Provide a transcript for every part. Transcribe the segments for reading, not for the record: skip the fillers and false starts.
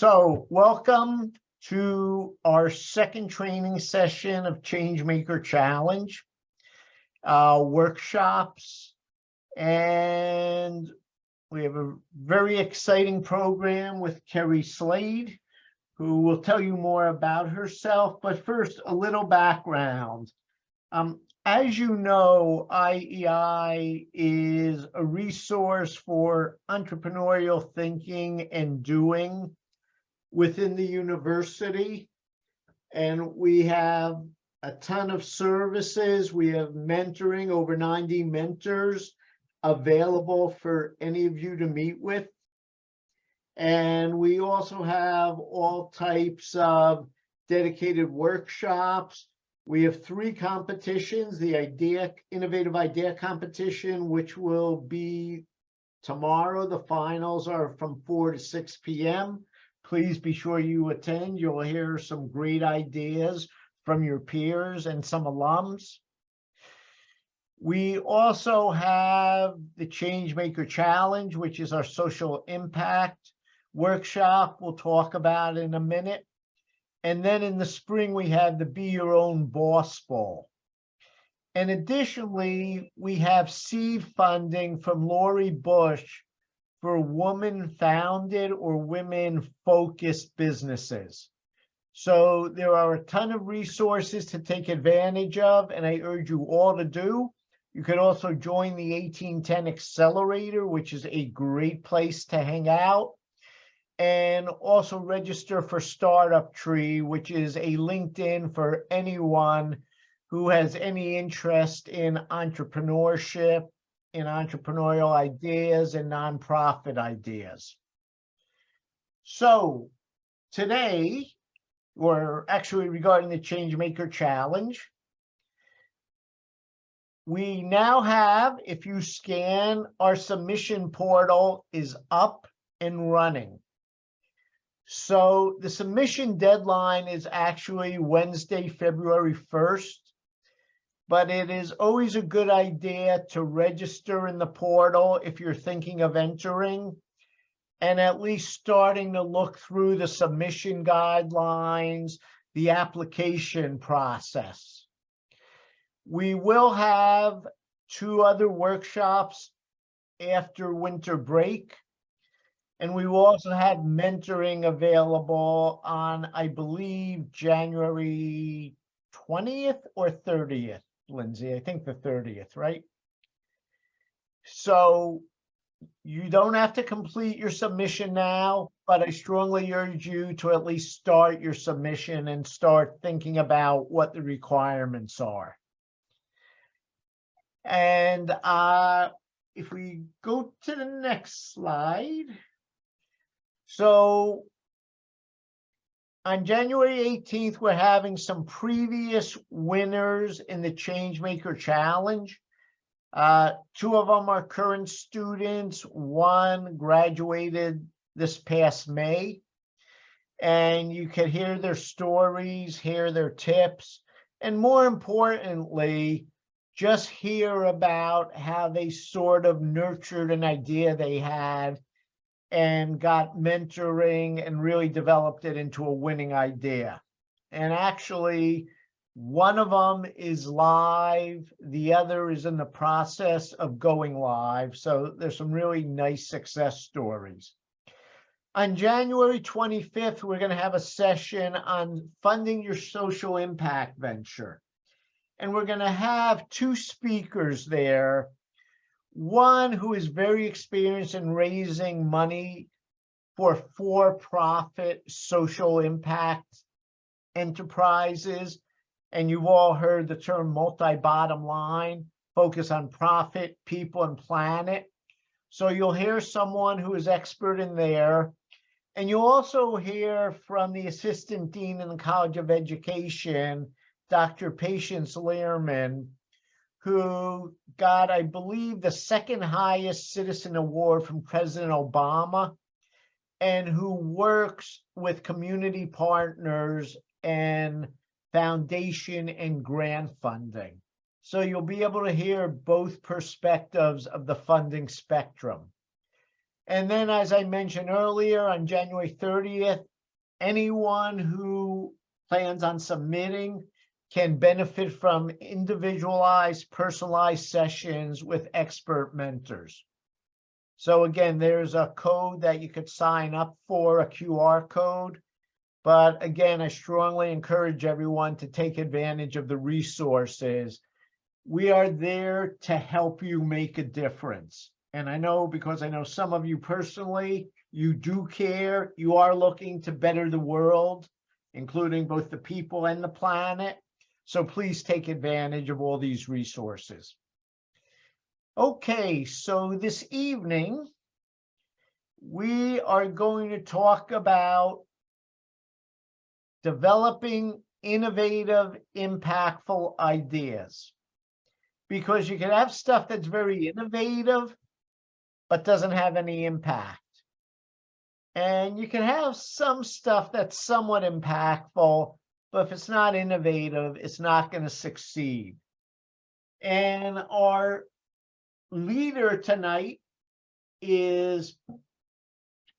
So welcome to our second training session of Changemaker Challenge workshops. And we have a very exciting program with Kerry Slade, who will tell you more about herself. But first, a little background. As you know, IEI is a resource for entrepreneurial thinking and doing within the university, and we have a ton of services. We have mentoring, over 90 mentors available for any of you to meet with. And we also have all types of dedicated workshops. We have 3 competitions: the Innovative Idea Competition, which will be tomorrow. The finals are from 4 to 6 p.m. Please be sure you attend. You'll hear some great ideas from your peers and some alums. We also have the Changemaker Challenge, which is our social impact workshop we'll talk about in a minute. And then in the spring, we have the Be Your Own Boss Bowl. And additionally, we have seed funding from Lori Bush for woman-founded or women-focused businesses. So there are a ton of resources to take advantage of, and I urge you all to do. You could also join the 1810 Accelerator, which is a great place to hang out, and also register for Startup Tree, which is a LinkedIn for anyone who has any interest in entrepreneurship, in entrepreneurial ideas and nonprofit ideas. So today, or actually regarding the Changemaker Challenge, we now have, if you scan, our submission portal is up and running. So the submission deadline is actually Wednesday, February 1st. But it is always a good idea to register in the portal if you're thinking of entering, and at least starting to look through the submission guidelines, the application process. We will have 2 other workshops after winter break, and we will also have mentoring available on, I believe, January 20th or 30th. Lindsay, I think the 30th, right? So you don't have to complete your submission now, but I strongly urge you to at least start your submission and start thinking about what the requirements are. And if we go to the next slide. So on January 18th, we're having some previous winners in the Changemaker Challenge. 2 of them are current students. 1 graduated this past May. And you can hear their stories, hear their tips, and more importantly, just hear about how they sort of nurtured an idea they had and got mentoring and really developed it into a winning idea. And actually, one of them is live, the other is in the process of going live. So there's some really nice success stories. On January 25th, we're going to have a session on funding your social impact venture. And we're going to have 2 speakers there. One who is very experienced in raising money for for-profit social impact enterprises. And you've all heard the term multi-bottom line, focus on profit, people, and planet. So you'll hear someone who is expert in there. And you'll also hear from the Assistant Dean in the College of Education, Dr. Patience Lehrman, who got, I believe, the 2nd highest citizen award from President Obama, and who works with community partners and foundation and grant funding. So you'll be able to hear both perspectives of the funding spectrum. And then, as I mentioned earlier, on January 30th, anyone who plans on submitting can benefit from individualized, personalized sessions with expert mentors. So again, there's a code that you could sign up for, a QR code. But again, I strongly encourage everyone to take advantage of the resources. We are there to help you make a difference. And I know, because I know some of you personally, you do care. You are looking to better the world, including both the people and the planet. So please take advantage of all these resources. Okay, so this evening, we are going to talk about developing innovative, impactful ideas. Because you can have stuff that's very innovative, but doesn't have any impact. And you can have some stuff that's somewhat impactful, but if it's not innovative, it's not going to succeed. And our leader tonight is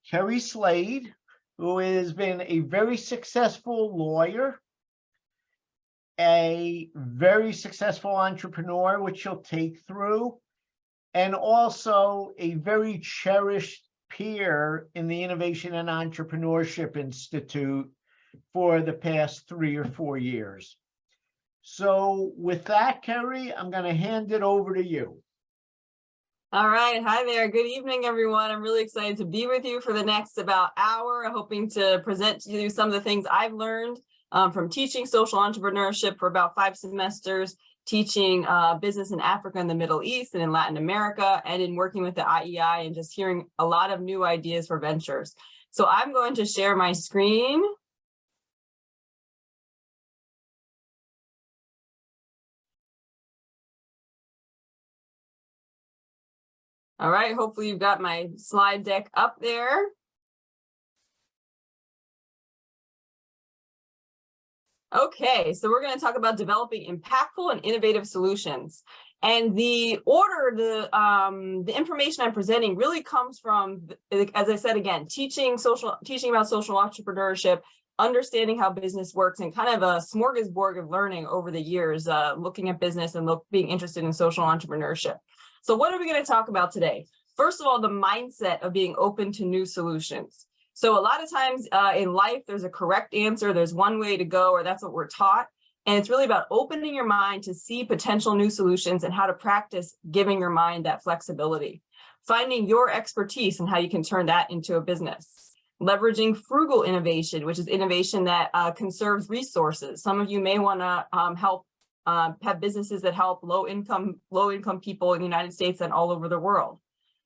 Kerry Slade, who has been a very successful lawyer, a very successful entrepreneur, which she'll take through, and also a very cherished peer in the Innovation and Entrepreneurship Institute for the past 3 or 4 years. So with that, Kerry, I'm going to hand it over to you. All right. Hi there. Good evening, everyone. I'm really excited to be with you for the next about hour, hoping to present to you some of the things I've learned from teaching social entrepreneurship for about 5 semesters, teaching business in Africa and the Middle East and in Latin America, and in working with the IEI and just hearing a lot of new ideas for ventures. So I'm going to share my screen. All right, hopefully you've got my slide deck up there. Okay, so we're going to talk about developing impactful and innovative solutions. And the order, the information I'm presenting really comes from, as I said again, teaching about social entrepreneurship, understanding how business works, and kind of a smorgasbord of learning over the years, looking at business and being interested in social entrepreneurship. So what are we going to talk about today? First of all, the mindset of being open to new solutions. So a lot of times in life, there's a correct answer, there's one way to go, or that's what we're taught. And it's really about opening your mind to see potential new solutions and how to practice giving your mind that flexibility. Finding your expertise and how you can turn that into a business. Leveraging frugal innovation, which is innovation that conserves resources. Some of you may want to help have businesses that help low-income people in the United States and all over the world.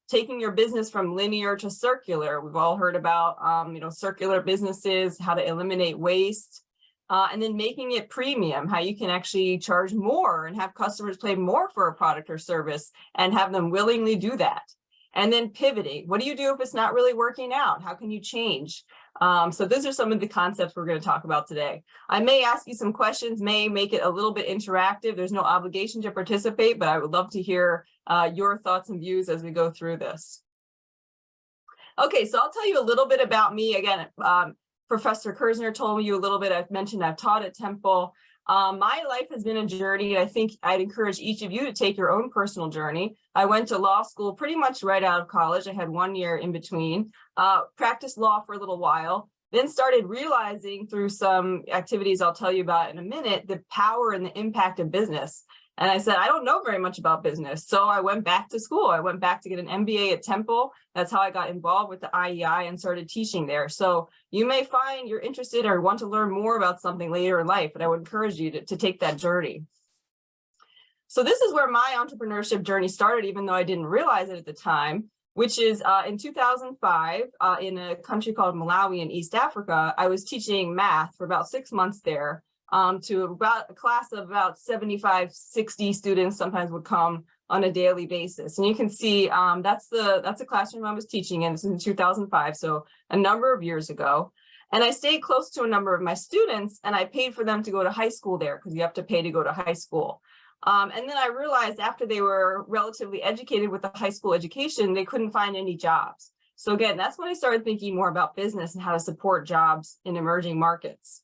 Taking your business from linear to circular. We've all heard about circular businesses, how to eliminate waste, and then making it premium, how you can actually charge more and have customers pay more for a product or service and have them willingly do that. And then pivoting. What do you do if it's not really working out? How can you change? So those are some of the concepts we're going to talk about today. I may ask you some questions, may make it a little bit interactive. There's no obligation to participate, but I would love to hear your thoughts and views as we go through this. Okay, so I'll tell you a little bit about me. Again, Professor Kersner told you a little bit. I've mentioned I've taught at Temple. My life has been a journey. I think I'd encourage each of you to take your own personal journey. I went to law school pretty much right out of college. I had 1 year in between, practiced law for a little while, then started realizing through some activities I'll tell you about in a minute, the power and the impact of business. And I said, I don't know very much about business. So I went back to school. I went back to get an MBA at Temple. That's how I got involved with the IEI and started teaching there. So you may find you're interested or want to learn more about something later in life, but I would encourage you to take that journey. So this is where my entrepreneurship journey started, even though I didn't realize it at the time, which is in 2005, in a country called Malawi in East Africa. I was teaching math for about 6 months there. To about a class of about 75, 60 students sometimes would come on a daily basis. And you can see that's the classroom I was teaching in. This is in 2005, so a number of years ago. And I stayed close to a number of my students, and I paid for them to go to high school there because you have to pay to go to high school. And then I realized after they were relatively educated with the high school education, they couldn't find any jobs. So again, that's when I started thinking more about business and how to support jobs in emerging markets.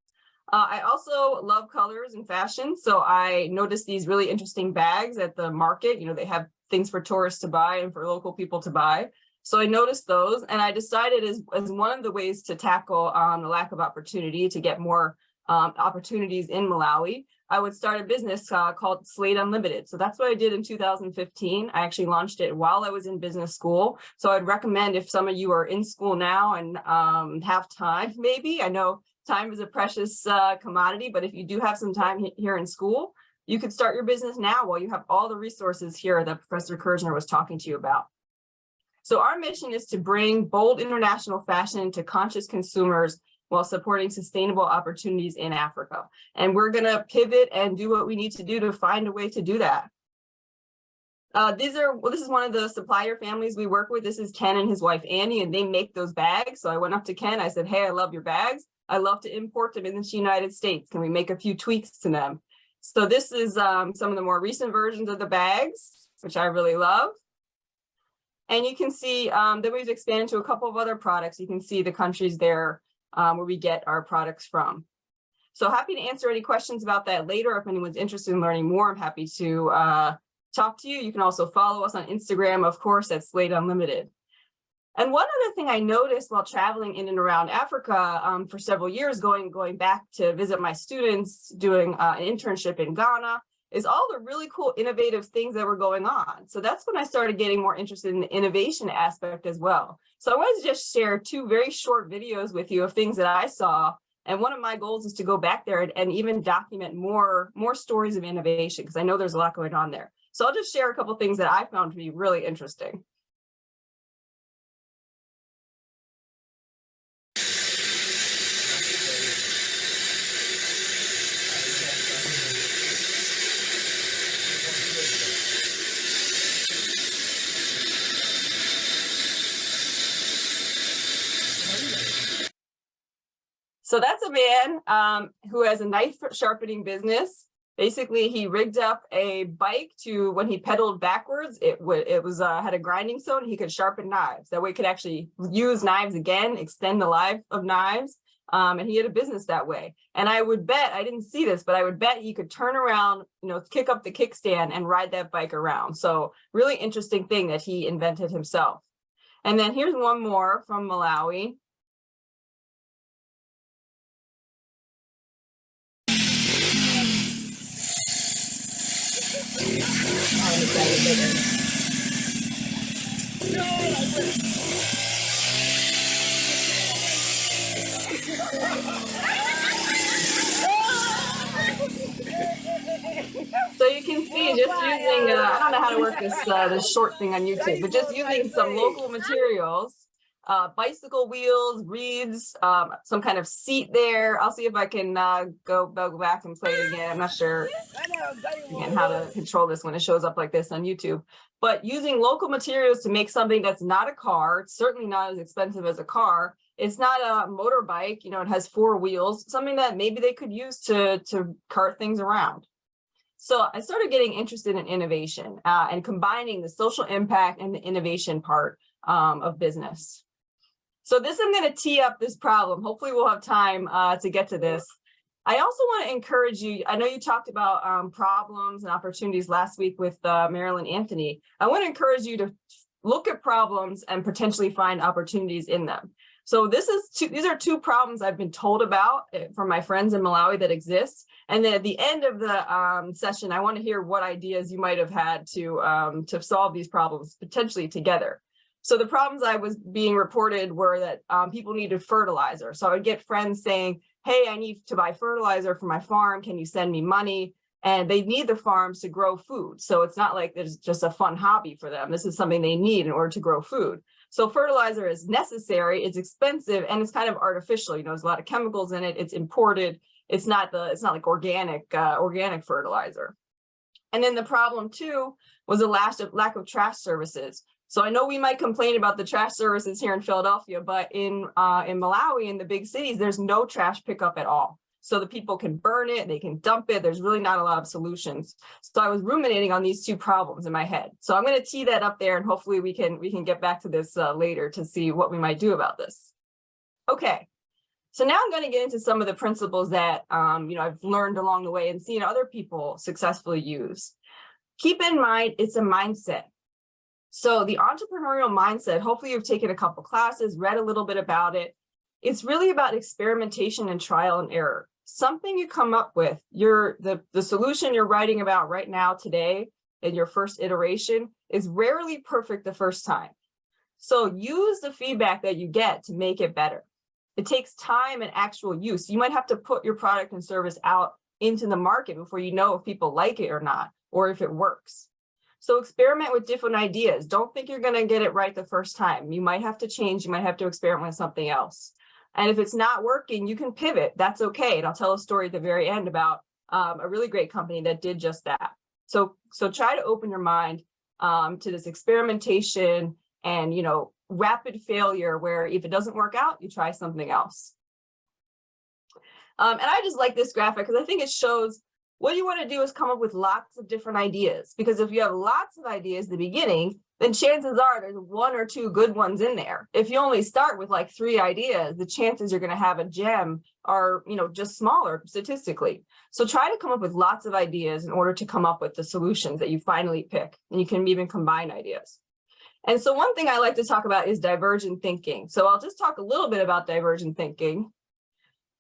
I also love colors and fashion. So I noticed these really interesting bags at the market. You know, they have things for tourists to buy and for local people to buy. So I noticed those, and I decided as one of the ways to tackle the lack of opportunity, to get more opportunities in Malawi, I would start a business called Slate Unlimited. So that's what I did in 2015. I actually launched it while I was in business school. So I'd recommend, if some of you are in school now and have time, maybe, I know time is a precious commodity, but if you do have some time here in school, you could start your business now while you have all the resources here that Professor Kersner was talking to you about. So our mission is to bring bold international fashion to conscious consumers while supporting sustainable opportunities in Africa. And we're going to pivot and do what we need to do to find a way to do that. This is one of the supplier families we work with. This is Ken and his wife, Annie, and they make those bags. So I went up to Ken. I said, hey, I love your bags. I love to import them into the United States. Can we make a few tweaks to them? So this is some of the more recent versions of the bags, which I really love. And you can see that we've expanded to a couple of other products. You can see the countries there where we get our products from. So happy to answer any questions about that later. If anyone's interested in learning more, I'm happy to talk to you. You can also follow us on Instagram, of course, at Slate Unlimited. And one other thing I noticed while traveling in and around Africa for several years, going back to visit my students, doing an internship in Ghana, is all the really cool, innovative things that were going on. So that's when I started getting more interested in the innovation aspect as well. So I wanted to just share two very short videos with you of things that I saw. And one of my goals is to go back there and even document more stories of innovation, because I know there's a lot going on there. So I'll just share a couple things that I found to be really interesting. So that's a man who has a knife sharpening business. Basically, he rigged up a bike to, when he pedaled backwards, it had a grinding stone. He could sharpen knives. That way he could actually use knives again, extend the life of knives. And he had a business that way. And I would bet, I didn't see this, but I would bet he could turn around, kick up the kickstand and ride that bike around. So really interesting thing that he invented himself. And then here's one more from Malawi. So you can see, just using, I don't know how to work this short thing on YouTube, but just using some local materials, bicycle wheels, reeds, some kind of seat there. I'll see if I can go back and play it again. I'm not sure again how to control this when it shows up like this on YouTube. But using local materials to make something that's not a car, it's certainly not as expensive as a car. It's not a motorbike, it has 4 wheels, something that maybe they could use to cart things around. So I started getting interested in innovation and combining the social impact and the innovation part of business. So I'm going to tee up this problem. Hopefully we'll have time to get to this. I also want to encourage you, I know you talked about problems and opportunities last week with Marilyn Anthony. I want to encourage you to look at problems and potentially find opportunities in them. So these are 2 problems I've been told about from my friends in Malawi that exist. And then at the end of the session, I want to hear what ideas you might have had to solve these problems potentially together. So the problems I was being reported were that people needed fertilizer. So I would get friends saying, hey, I need to buy fertilizer for my farm. Can you send me money? And they need the farms to grow food. So it's not like it's just a fun hobby for them. This is something they need in order to grow food. So fertilizer is necessary, it's expensive, and it's kind of artificial. There's a lot of chemicals in it. It's imported. It's not like organic fertilizer. And then the problem too was the lack of trash services. So I know we might complain about the trash services here in Philadelphia, but in Malawi, in the big cities, there's no trash pickup at all. so the people can burn it, they can dump it. There's really not a lot of solutions. So I was ruminating on these two problems in my head. So I'm going to tee that up there, and hopefully we can get back to this later to see what we might do about this. Okay. So now I'm going to get into some of the principles that I've learned along the way and seen other people successfully use. Keep in mind, it's a mindset. So the entrepreneurial mindset, hopefully you've taken a couple classes, read a little bit about it. It's really about experimentation and trial and error. Something you come up with, the solution you're writing about right now today in your first iteration is rarely perfect the first time. So use the feedback that you get to make it better. It takes time and actual use. You might have to put your product and service out into the market before you know if people like it or not, or if it works. So experiment with different ideas. Don't think you're going to get it right the first time. You might have to change. You might have to experiment with something else. And if it's not working, you can pivot. That's okay. And I'll tell a story at the very end about a really great company that did just that. So try to open your mind to this experimentation and, rapid failure, where if it doesn't work out, you try something else. And I just like this graphic because I think it shows what you want to do is come up with lots of different ideas, because if you have lots of ideas at the beginning, then chances are there's one or two good ones in there. If you only start with like 3 ideas, the chances you're going to have a gem are, just smaller statistically. So try to come up with lots of ideas in order to come up with the solutions that you finally pick, and you can even combine ideas. And so one thing I like to talk about is divergent thinking. So I'll just talk a little bit about divergent thinking.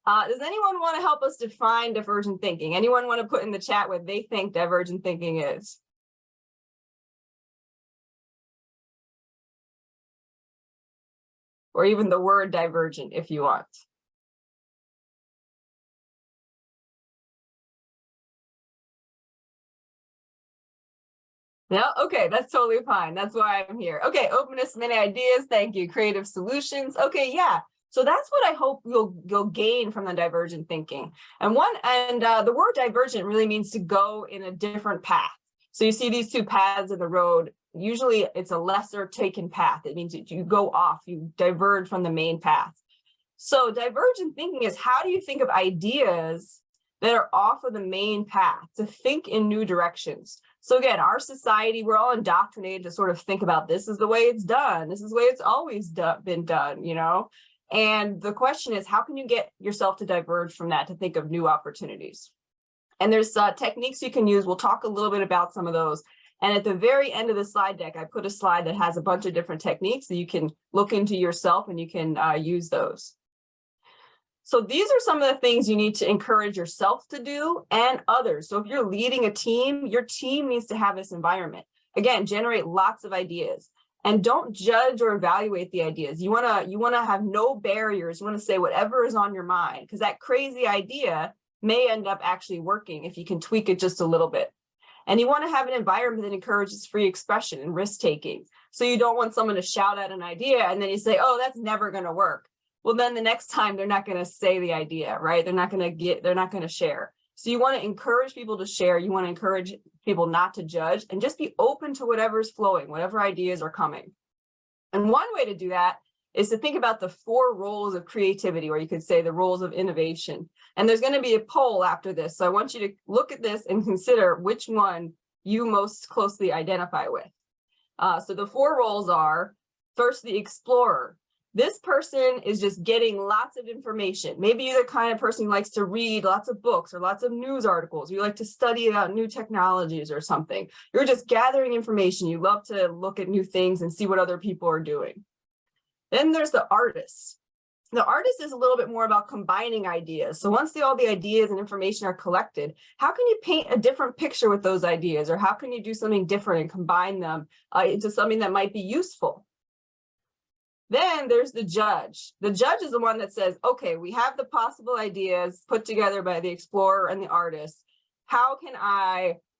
Does anyone want to help us define divergent thinking? Anyone want to put in the chat what they think divergent thinking is? Or even the word divergent if you want. No, okay, that's totally fine. That's why I'm here. Okay, openness to many ideas. Thank you. Creative solutions. Okay, yeah. So that's what I hope you'll gain from the divergent thinking. And the word divergent really means to go in a different path. So you see these 2 paths in the road. Usually it's a lesser taken path. It means that you go off, you diverge from the main path. So divergent thinking is, how do you think of ideas that are off of the main path, to think in new directions? So again, our society, we're all indoctrinated to sort of think about this is the way it's done. This is the way it's always been done, And the question is, how can you get yourself to diverge from that, to think of new opportunities? And there's techniques you can use. We'll talk a little bit about some of those. And at the very end of the slide deck, I put a slide that has a bunch of different techniques that you can look into yourself, and you can use those. So these are some of the things you need to encourage yourself to do and others. So if you're leading a team, your team needs to have this environment. Again, generate lots of ideas. And don't judge or evaluate the ideas. You wanna have no barriers. You wanna say whatever is on your mind, because that crazy idea may end up actually working if you can tweak it just a little bit. And you wanna have an environment that encourages free expression and risk-taking. So you don't want someone to shout out an idea and then you say, oh, that's never gonna work. Well, then the next time they're not gonna say the idea, right? They're not gonna share. So you wanna encourage people to share. You wanna encourage people not to judge, and just be open to whatever's flowing, whatever ideas are coming. And one way to do that is to think about the 4 roles of creativity, or you could say the roles of innovation. And there's going to be a poll after this. So I want you to look at this and consider which one you most closely identify with. So the 4 roles are, first, the explorer. This person is just getting lots of information. Maybe you're the kind of person who likes to read lots of books or lots of news articles. You like to study about new technologies or something. You're just gathering information. You love to look at new things and see what other people are doing. Then there's the artist. The artist is a little bit more about combining ideas. So once all the ideas and information are collected, how can you paint a different picture with those ideas? Or how can you do something different and combine them into something that might be useful? Then there's the judge. The judge is the one that says, okay, we have the possible ideas put together by the explorer and the artist. How can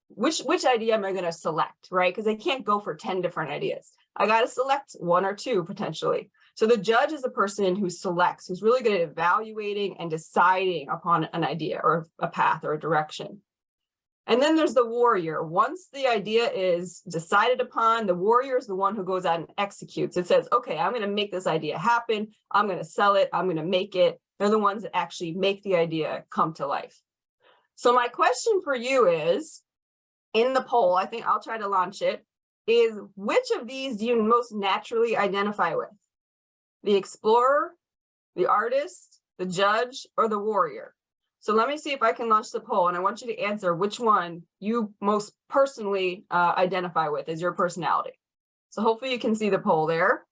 which idea am I going to select, right? Because I can't go for 10 different ideas. I got to select 1 or 2 potentially. So the judge is the person who selects, who's really good at evaluating and deciding upon an idea or a path or a direction. And then there's the warrior. Once the idea is decided upon, the warrior is the one who goes out and executes. It says, okay, I'm going to make this idea happen. I'm going to sell it. I'm going to make it. They're the ones that actually make the idea come to life. So my question for you is, in the poll, I think I'll try to launch it, is which of these do you most naturally identify with? The explorer, the artist, the judge, or the warrior? So let me see if I can launch the poll, and I want you to answer which one you most personally identify with as your personality. So hopefully you can see the poll there.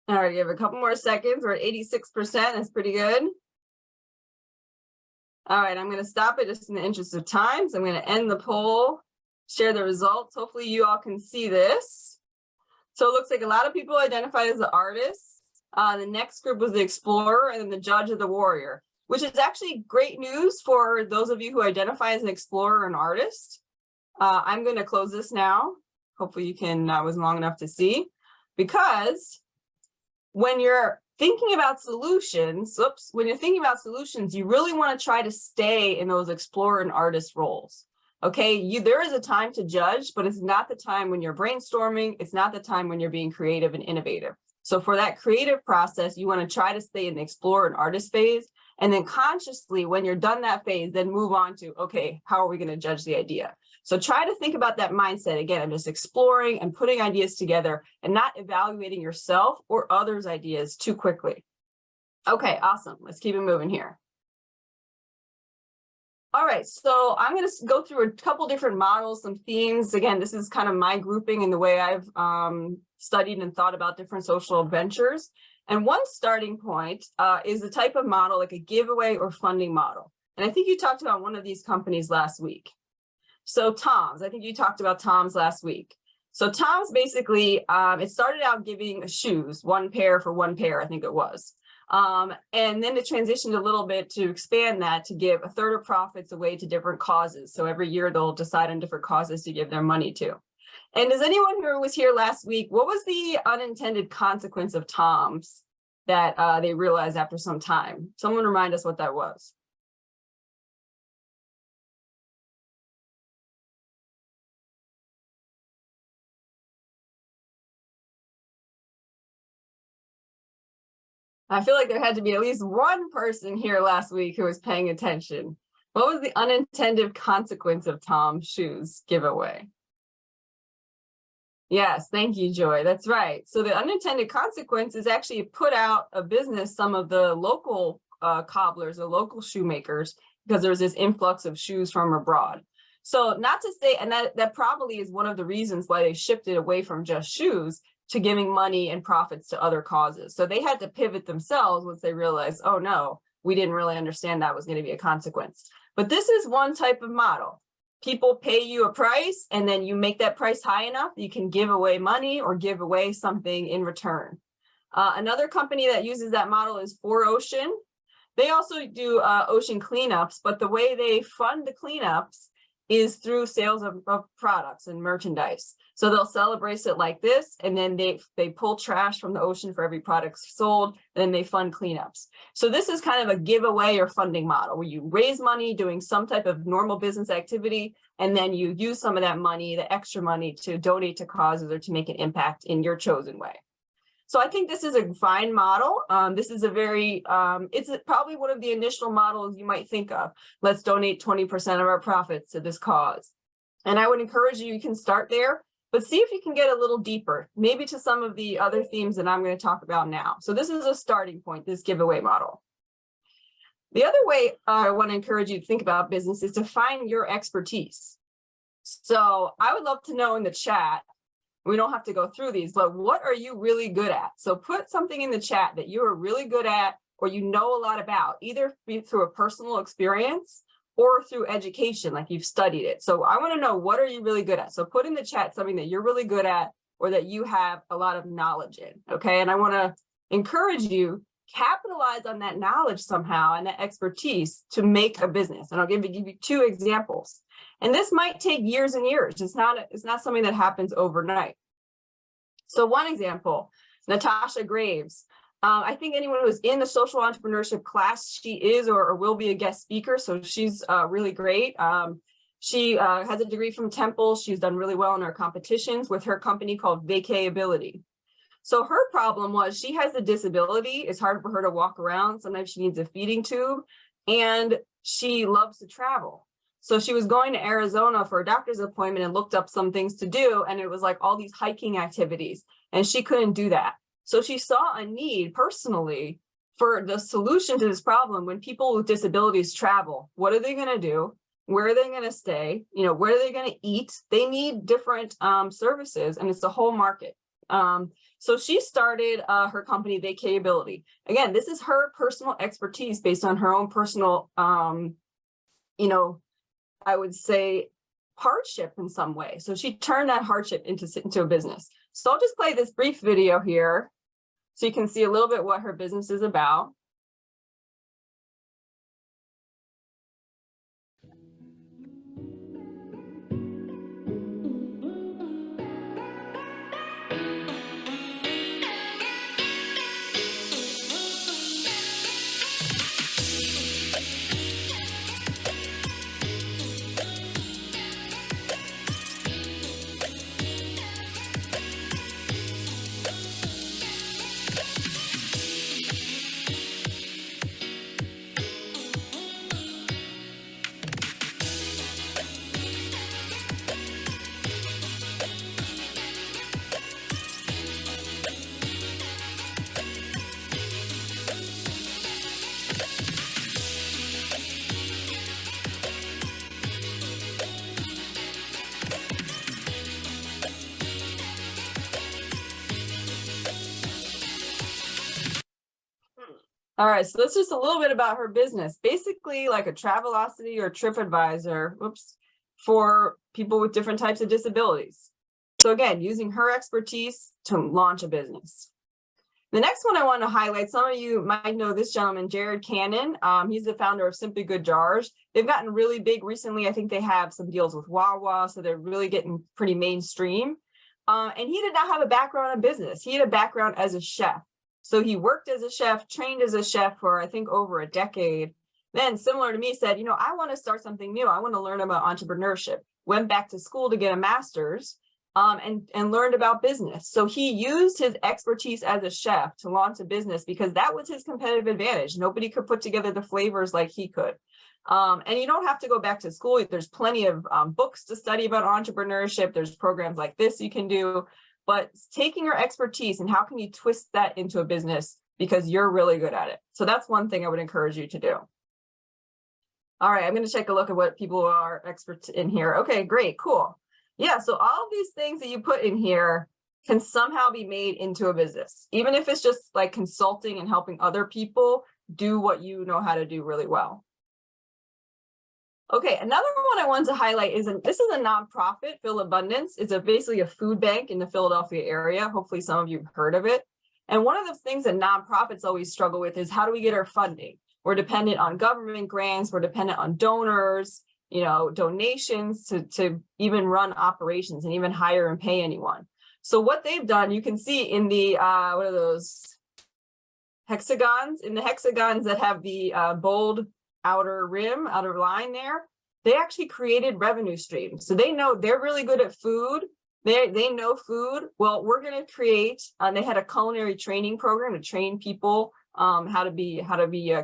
All right, you have a couple more seconds. We're at 86%. That's pretty good. All right, I'm going to stop it just in the interest of time. So I'm going to end the poll, share the results. Hopefully you all can see this. So it looks like a lot of people identified as the artist. The next group was the explorer, and then the judge of the warrior, which is actually great news for those of you who identify as an explorer and artist. I'm going to close this now. Hopefully you can, was long enough to see, because when you're thinking about solutions, you really want to try to stay in those explorer and artist roles. Okay, there is a time to judge, but it's not the time when you're brainstorming. It's not the time when you're being creative and innovative. So for that creative process, you want to try to stay in the explorer and artist phase. And then consciously, when you're done that phase, then move on to, okay, how are we going to judge the idea? So try to think about that mindset. Again, I'm just exploring and putting ideas together and not evaluating yourself or others' ideas too quickly. Okay, awesome. Let's keep it moving here. All right, so I'm going to go through a couple different models, some themes. Again, this is kind of my grouping in the way I've studied and thought about different social ventures. And one starting point is the type of model like a giveaway or funding model. And I think you talked about one of these companies last week. So Tom's, I think you talked about Tom's last week. So Tom's basically, it started out giving shoes, one pair for one pair, I think it was. And then it transitioned a little bit to expand that to give a third of profits away to different causes. So every year they'll decide on different causes to give their money to. And does anyone who was here last week, what was the unintended consequence of Tom's that they realized after some time? Someone remind us what that was. I feel like there had to be at least one person here last week who was paying attention. What was the unintended consequence of Tom's shoes giveaway? Yes, thank you, Joy. That's right. So the unintended consequence is actually put out of business some of the local cobblers or local shoemakers, because there was this influx of shoes from abroad. So not to say, and that probably is one of the reasons why they shifted away from just shoes to giving money and profits to other causes. So they had to pivot themselves once they realized, oh no, we didn't really understand that was going to be a consequence. But this is one type of model. People pay you a price, and then you make that price high enough, you can give away money or give away something in return. Another company that uses that model is 4Ocean. They also do ocean cleanups, but the way they fund the cleanups is through sales of products and merchandise. So they'll sell a bracelet like this, and then they pull trash from the ocean for every product sold, and then they fund cleanups. So this is kind of a giveaway or funding model where you raise money doing some type of normal business activity, and then you use some of that money, the extra money, to donate to causes or to make an impact in your chosen way. So I think this is a fine model. This is a very, it's probably one of the initial models you might think of. Let's donate 20% of our profits to this cause. And I would encourage you, you can start there, but see if you can get a little deeper, maybe to some of the other themes that I'm going to talk about now. So this is a starting point, this giveaway model. The other way I want to encourage you to think about business is to find your expertise. So I would love to know in the chat, we don't have to go through these, but what are you really good at? So put something in the chat that you are really good at or you know a lot about, either through a personal experience or through education, like you've studied it. So I want to know, what are you really good at? So put in the chat something that you're really good at or that you have a lot of knowledge in, okay? And I want to encourage you, capitalize on that knowledge somehow and that expertise to make a business. And I'll give you 2 examples. And this might take years and years. It's not something that happens overnight. So one example, Natasha Graves. I think anyone who's in the social entrepreneurship class, she is or will be a guest speaker. So she's really great. She has a degree from Temple. She's done really well in her competitions with her company called Vacayability. So her problem was she has a disability. It's hard for her to walk around. Sometimes she needs a feeding tube, and she loves to travel. So she was going to Arizona for a doctor's appointment and looked up some things to do. And it was like all these hiking activities, and she couldn't do that. So she saw a need personally for the solution to this problem. When people with disabilities travel, what are they going to do? Where are they going to stay? You know, where are they going to eat? They need different services, and it's a whole market. So she started her company, Vacayability. Again, this is her personal expertise based on her own personal, you know, I would say hardship in some way. So she turned that hardship into a business. So I'll just play this brief video here so you can see a little bit what her business is about. All right, so that's just a little bit about her business. Basically like a Travelocity or TripAdvisor, for people with different types of disabilities. So again, using her expertise to launch a business. The next one I want to highlight, some of you might know this gentleman, Jared Cannon. He's the founder of Simply Good Jars. They've gotten really big recently. I think they have some deals with Wawa, so they're really getting pretty mainstream. And he did not have a background in business. He had a background as a chef. So he worked as a chef, trained as a chef for, I think, over a decade. Then, similar to me, said, you know, I want to start something new. I want to learn about entrepreneurship. Went back to school to get a master's and learned about business. So he used his expertise as a chef to launch a business because that was his competitive advantage. Nobody could put together the flavors like he could. And you don't have to go back to school. There's plenty of books to study about entrepreneurship. There's programs like this you can do. But taking your expertise and how can you twist that into a business because you're really good at it. So that's one thing I would encourage you to do. All right, I'm going to take a look at what people are experts in here. Okay, great, cool. Yeah, so all of these things that you put in here can somehow be made into a business, even if it's just like consulting and helping other people do what you know how to do really well. Okay, another one I wanted to highlight is this is a nonprofit, Phil Abundance. It's basically a food bank in the Philadelphia area. Hopefully some of you have heard of it. And one of the things that nonprofits always struggle with is how do we get our funding? We're dependent on government grants. We're dependent on donors, you know, donations to even run operations and even hire and pay anyone. So what they've done, you can see in the, what are those hexagons? In the hexagons that have the bold outer line there, they actually created revenue streams. So they know they're really good at food. They know food. Well, we're going to create, they had a culinary training program to train people how to be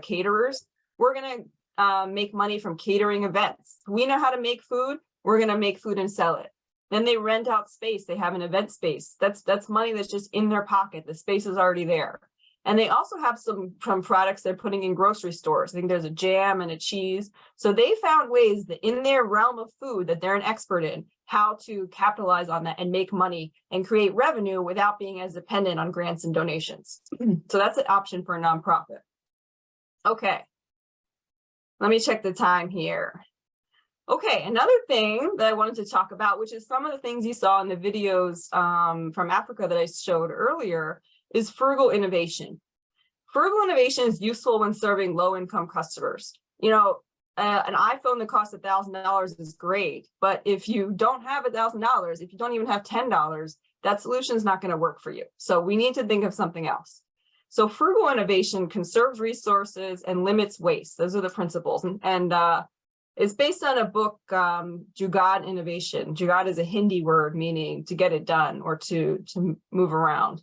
caterers. We're going to make money from catering events. We know how to make food. We're going to make food and sell it. Then they rent out space. They have an event space. That's money that's just in their pocket. The space is already there. And they also have some products they're putting in grocery stores. I think there's a jam and a cheese. So they found ways that in their realm of food that they're an expert in, how to capitalize on that and make money and create revenue without being as dependent on grants and donations. So that's an option for a nonprofit. Okay, let me check the time here. Okay, another thing that I wanted to talk about, which is some of the things you saw in the videos from Africa that I showed earlier, is frugal innovation. Frugal innovation is useful when serving low-income customers. You know, an iPhone that costs $1,000 is great, but if you don't have $1,000, if you don't even have $10, that solution is not going to work for you. So we need to think of something else. So frugal innovation conserves resources and limits waste. Those are the principles. And it's based on a book, Jugaad Innovation. Jugaad is a Hindi word meaning to get it done or to move around.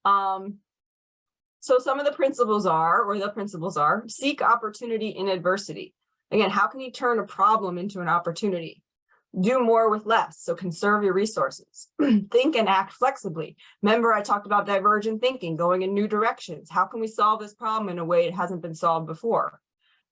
So some of the principles are, seek opportunity in adversity. Again, how can you turn a problem into an opportunity? Do more with less, so conserve your resources. Think and act flexibly. Remember, I talked about divergent thinking, going in new directions. How can we solve this problem in a way it hasn't been solved before?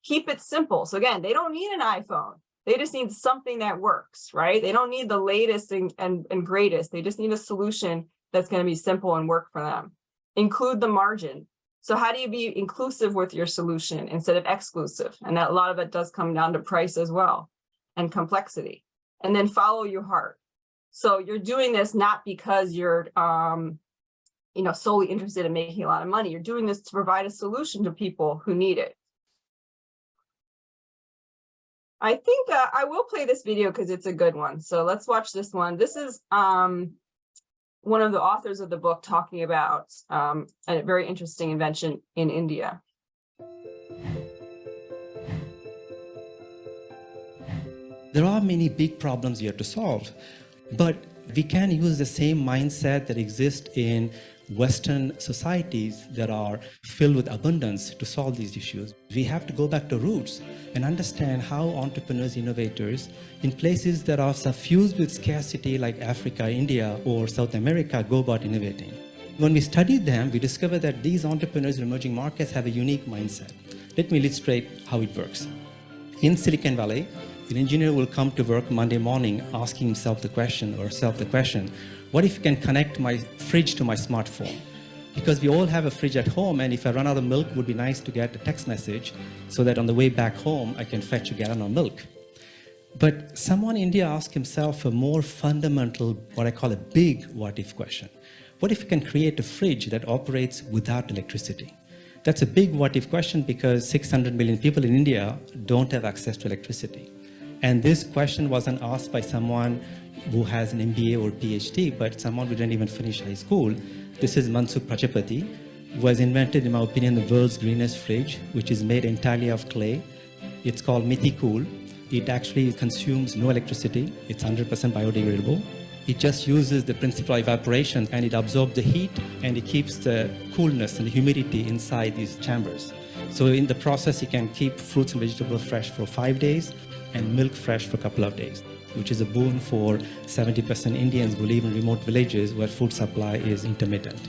Keep it simple. So again, they don't need an iPhone. They just need something that works, right? They don't need the latest and greatest. They just need a solution that's going to be simple and work for them. Include the margin. So how do you be inclusive with your solution instead of exclusive? And that a lot of it does come down to price as well and complexity. And then follow your heart. So you're doing this not because you're solely interested in making a lot of money. You're doing this to provide a solution to people who need it. I think I will play this video because it's a good one. So let's watch this one. This is one of the authors of the book talking about a very interesting invention in India. There are many big problems here to solve, but we can use the same mindset that exists in Western societies that are filled with abundance to solve these issues. We have to go back to roots and understand how entrepreneurs, innovators in places that are suffused with scarcity like Africa, India, or South America go about innovating. When we studied them, we discovered that these entrepreneurs in emerging markets have a unique mindset. Let me illustrate how it works. In Silicon Valley, an engineer will come to work Monday morning asking himself the question, what if I can connect my fridge to my smartphone? Because we all have a fridge at home, and if I run out of milk, it would be nice to get a text message so that on the way back home, I can fetch a gallon of milk. But someone in India asked himself a more fundamental, what I call a big what if question. What if I can create a fridge that operates without electricity? That's a big what if question because 600 million people in India don't have access to electricity. And this question wasn't asked by someone who has an MBA or PhD, but someone who didn't even finish high school. This is Mansukh Prajapati, who has invented, in my opinion, the world's greenest fridge, which is made entirely of clay. It's called Miti Cool. It actually consumes no electricity. It's 100% biodegradable. It just uses the principle of evaporation, and it absorbs the heat, and it keeps the coolness and the humidity inside these chambers. So in the process, you can keep fruits and vegetables fresh for 5 days and milk fresh for a couple of days, which is a boon for 70% Indians who live in remote villages where food supply is intermittent.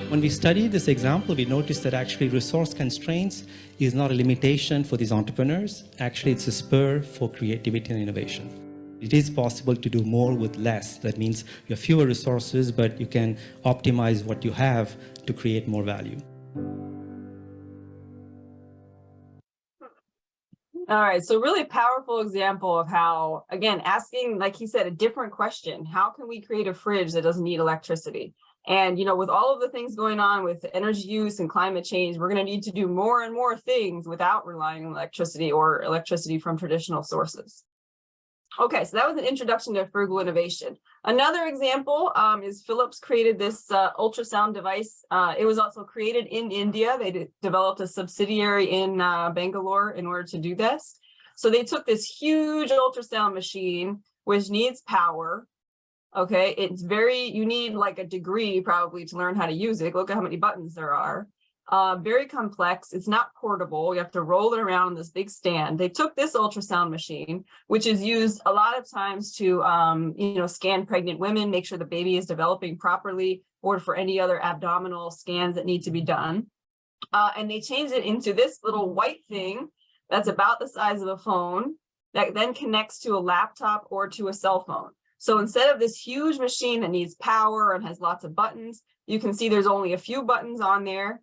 When we studied this example, we noticed that actually resource constraints is not a limitation for these entrepreneurs. Actually, it's a spur for creativity and innovation. It is possible to do more with less. That means you have fewer resources, but you can optimize what you have to create more value. All right, so really powerful example of how, again, asking, like he said, a different question. How can we create a fridge that doesn't need electricity? And, with all of the things going on with energy use and climate change, we're going to need to do more and more things without relying on electricity or electricity from traditional sources. Okay, so that was an introduction to frugal innovation. Another example is Philips created this ultrasound device. It was also created in India. They developed a subsidiary in Bangalore in order to do this. So they took this huge ultrasound machine, which needs power. Okay, you need like a degree probably to learn how to use it. Look at how many buttons there are. Very complex. It's not portable. You have to roll it around on this big stand. They took this ultrasound machine, which is used a lot of times to, scan pregnant women, make sure the baby is developing properly, or for any other abdominal scans that need to be done. And they changed it into this little white thing that's about the size of a phone that then connects to a laptop or to a cell phone. So instead of this huge machine that needs power and has lots of buttons, you can see there's only a few buttons on there.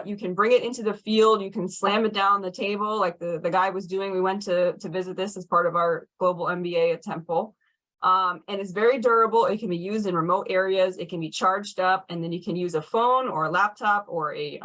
You can bring it into the field. You can slam it down on the table like the guy was doing. We went to visit this as part of our global MBA at Temple. And it's very durable. It can be used in remote areas. It can be charged up, and then you can use a phone or a laptop or a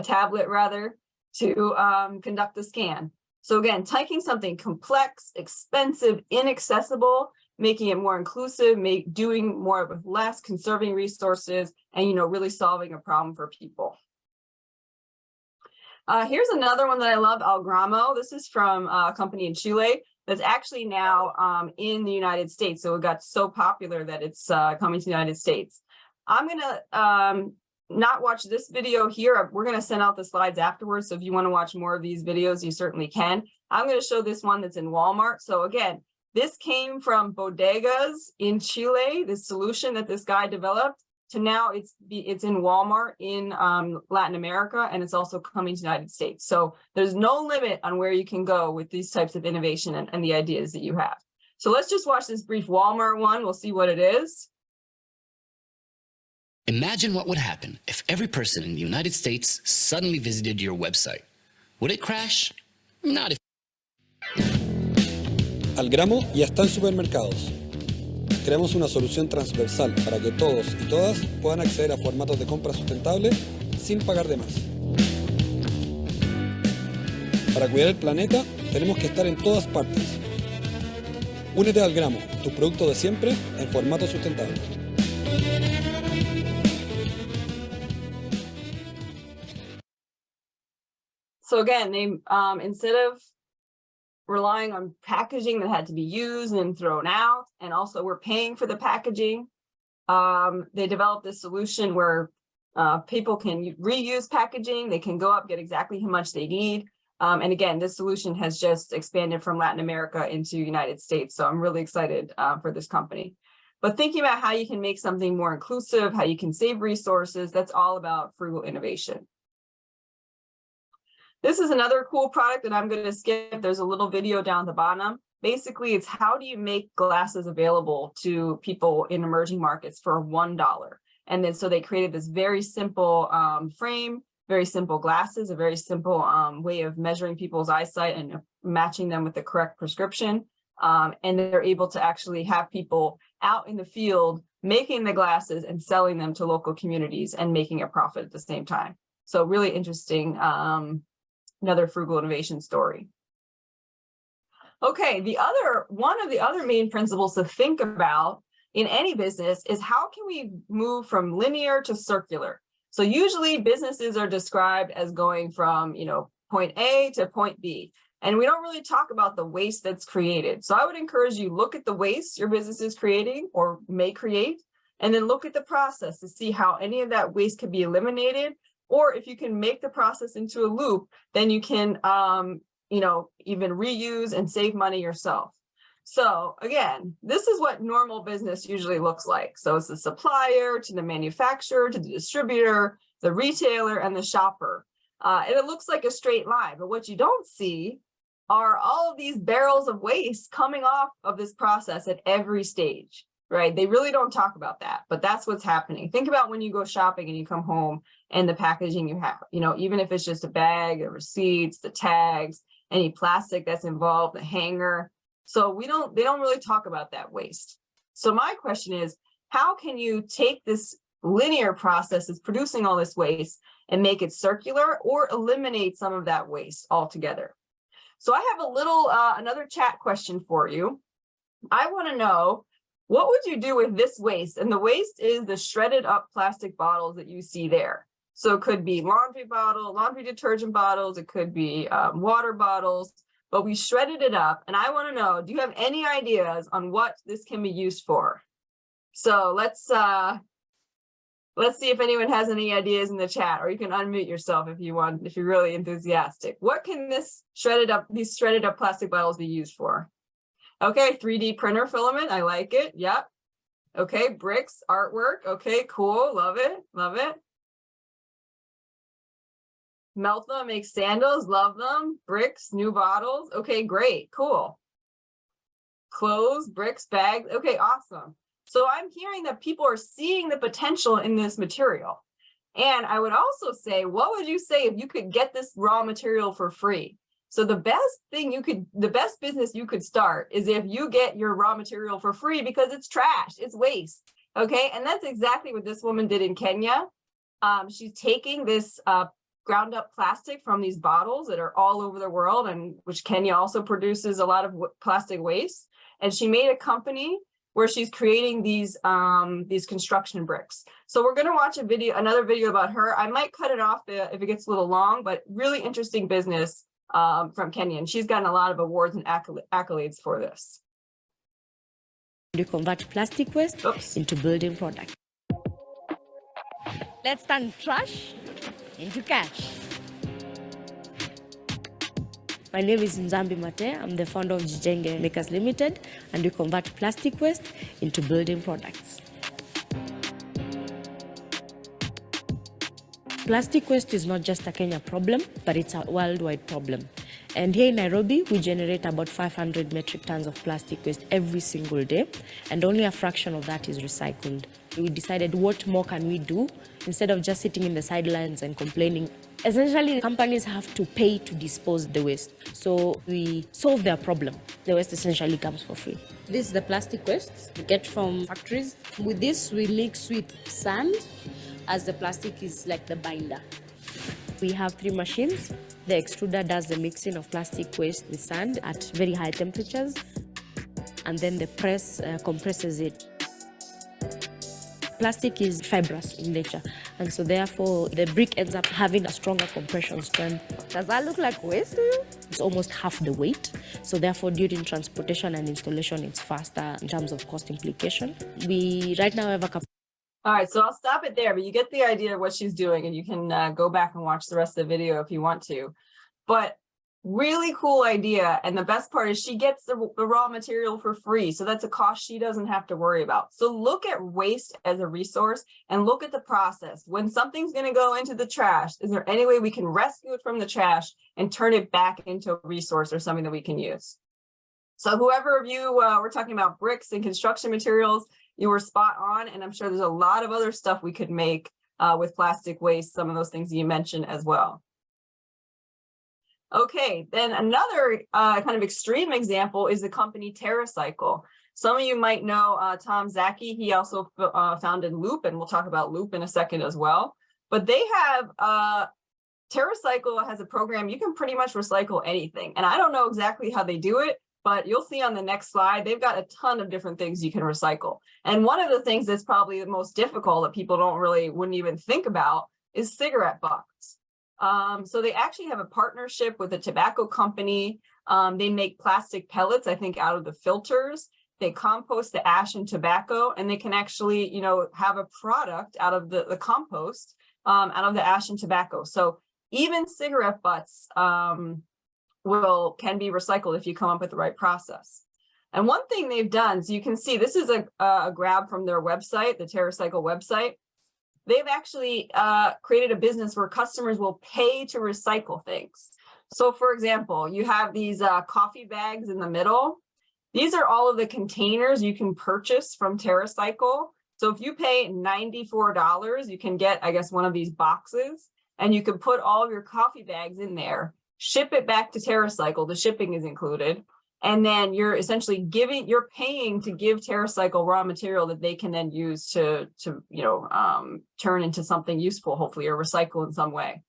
tablet rather to conduct the scan. So again, taking something complex, expensive, inaccessible, making it more inclusive, doing more with less, conserving resources, and really solving a problem for people. Here's another one that I love, Algramo. This is from a company in Chile that's actually now in the United States. So it got so popular that it's coming to the United States. I'm gonna not watch this video here. We're gonna send out the slides afterwards. So if you wanna watch more of these videos, you certainly can. I'm gonna show this one that's in Walmart. So again, this came from bodegas in Chile, this solution that this guy developed, to now it's in Walmart in Latin America, and it's also coming to the United States. So there's no limit on where you can go with these types of innovation and the ideas that you have. So let's just watch this brief Walmart one. We'll see what it is. Imagine what would happen if every person in the United States suddenly visited your website. Would it crash? Not if... Algramo ya está en supermercados. Creamos una solución transversal para que todos y todas puedan acceder a formatos de compra sustentables sin pagar de más. Para cuidar el planeta, tenemos que estar en todas partes. Únete a Algramo, tu producto de siempre en formato sustentable. So again, they instead of relying on packaging that had to be used and thrown out, and also we're paying for the packaging, they developed this solution where people can reuse packaging. They can go up, get exactly how much they need. And again, this solution has just expanded from Latin America into the United States. So I'm really excited for this company. But thinking about how you can make something more inclusive, how you can save resources, that's all about frugal innovation. This is another cool product that I'm going to skip. There's a little video down at the bottom. Basically, it's how do you make glasses available to people in emerging markets for $1? And then so they created this very simple frame, very simple glasses, a very simple way of measuring people's eyesight and matching them with the correct prescription. And they're able to actually have people out in the field making the glasses and selling them to local communities and making a profit at the same time. So really interesting. Another frugal innovation story. Okay, one of the other main principles to think about in any business is how can we move from linear to circular? So usually businesses are described as going from, point A to point B, and we don't really talk about the waste that's created. So I would encourage you look at the waste your business is creating or may create, and then look at the process to see how any of that waste can be eliminated. Or if you can make the process into a loop, then you can, even reuse and save money yourself. So again, this is what normal business usually looks like. So it's the supplier to the manufacturer, to the distributor, the retailer, and the shopper. And it looks like a straight line, but what you don't see are all of these barrels of waste coming off of this process at every stage. Right? They really don't talk about that, but that's what's happening. Think about when you go shopping and you come home and the packaging you have, even if it's just a bag, the receipts, the tags, any plastic that's involved, the hanger. So they don't really talk about that waste. So my question is, how can you take this linear process that's producing all this waste and make it circular or eliminate some of that waste altogether? So I have a little, another chat question for you. I want to know, what would you do with this waste? And the waste is the shredded up plastic bottles that you see there. So it could be laundry detergent bottles, it could be water bottles, but we shredded it up. And I want to know, do you have any ideas on what this can be used for? So let's see if anyone has any ideas in the chat, or you can unmute yourself if you want, if you're really enthusiastic. What can these shredded up plastic bottles be used for? Okay, 3D printer filament, I like it, yep. Okay, bricks, artwork, okay, cool, love it, love it. Melt them, make sandals, love them. Bricks, new bottles, okay, great, cool. Clothes, bricks, bags, okay, awesome. So I'm hearing that people are seeing the potential in this material. And I would also say, what would you say if you could get this raw material for free? So the best business you could start is if you get your raw material for free because it's trash, it's waste. Okay, and that's exactly what this woman did in Kenya. She's taking this ground up plastic from these bottles that are all over the world, and which Kenya also produces a lot of plastic waste. And she made a company where she's creating these construction bricks. So we're going to watch another video about her. I might cut it off if it gets a little long, but really interesting business from Kenya. And she's gotten a lot of awards and accolades for this. You convert plastic waste into building products. Let's turn trash into cash. My name is Nzambi Mate. I'm the founder of Changemaker Limited, and we convert plastic waste into building products. Plastic waste is not just a Kenya problem, but it's a worldwide problem. And here in Nairobi, we generate about 500 metric tons of plastic waste every single day, and only a fraction of that is recycled. We decided, what more can we do instead of just sitting in the sidelines and complaining? Essentially, companies have to pay to dispose the waste. So we solve their problem. The waste essentially comes for free. This is the plastic waste we get from factories. With this, we mix with sand, as the plastic is like the binder. We have 3 machines. The extruder does the mixing of plastic waste with sand at very high temperatures, and then the press compresses it. Plastic is fibrous in nature, and so therefore the brick ends up having a stronger compression strength. Does that look like waste to you? It's almost half the weight, so therefore during transportation and installation it's faster in terms of cost implication. We right now have a couple. All right, so I'll stop it there, but you get the idea of what she's doing, and you can go back and watch the rest of the video if you want to. But really cool idea, and the best part is she gets the raw material for free, so that's a cost she doesn't have to worry about. So look at waste as a resource and look at the process. When something's going to go into the trash, is there any way we can rescue it from the trash and turn it back into a resource or something that we can use? So whoever of you were talking about bricks and construction materials, you were spot on, and I'm sure there's a lot of other stuff we could make with plastic waste, some of those things that you mentioned as well. Okay, then another kind of extreme example is the company TerraCycle. Some of you might know Tom Zaki. He also founded Loop, and we'll talk about Loop in a second as well. But they have, TerraCycle has a program, you can pretty much recycle anything. And I don't know exactly how they do it, but you'll see on the next slide, they've got a ton of different things you can recycle. And one of the things that's probably the most difficult that people wouldn't even think about is cigarette butts. So they actually have a partnership with a tobacco company. They make plastic pellets, I think, out of the filters. They compost the ash and tobacco, and they can actually, have a product out of the compost, out of the ash and tobacco. So even cigarette butts can be recycled if you come up with the right process. And one thing they've done, so you can see, this is a grab from their website, the TerraCycle website. They've actually created a business where customers will pay to recycle things. So for example, you have these coffee bags in the middle. These are all of the containers you can purchase from TerraCycle. So if you pay $94, you can get, I guess, one of these boxes, and you can put all of your coffee bags in there, ship it back to TerraCycle, the shipping is included, and then you're essentially you're paying to give TerraCycle raw material that they can then use to turn into something useful, hopefully, or recycle in some way.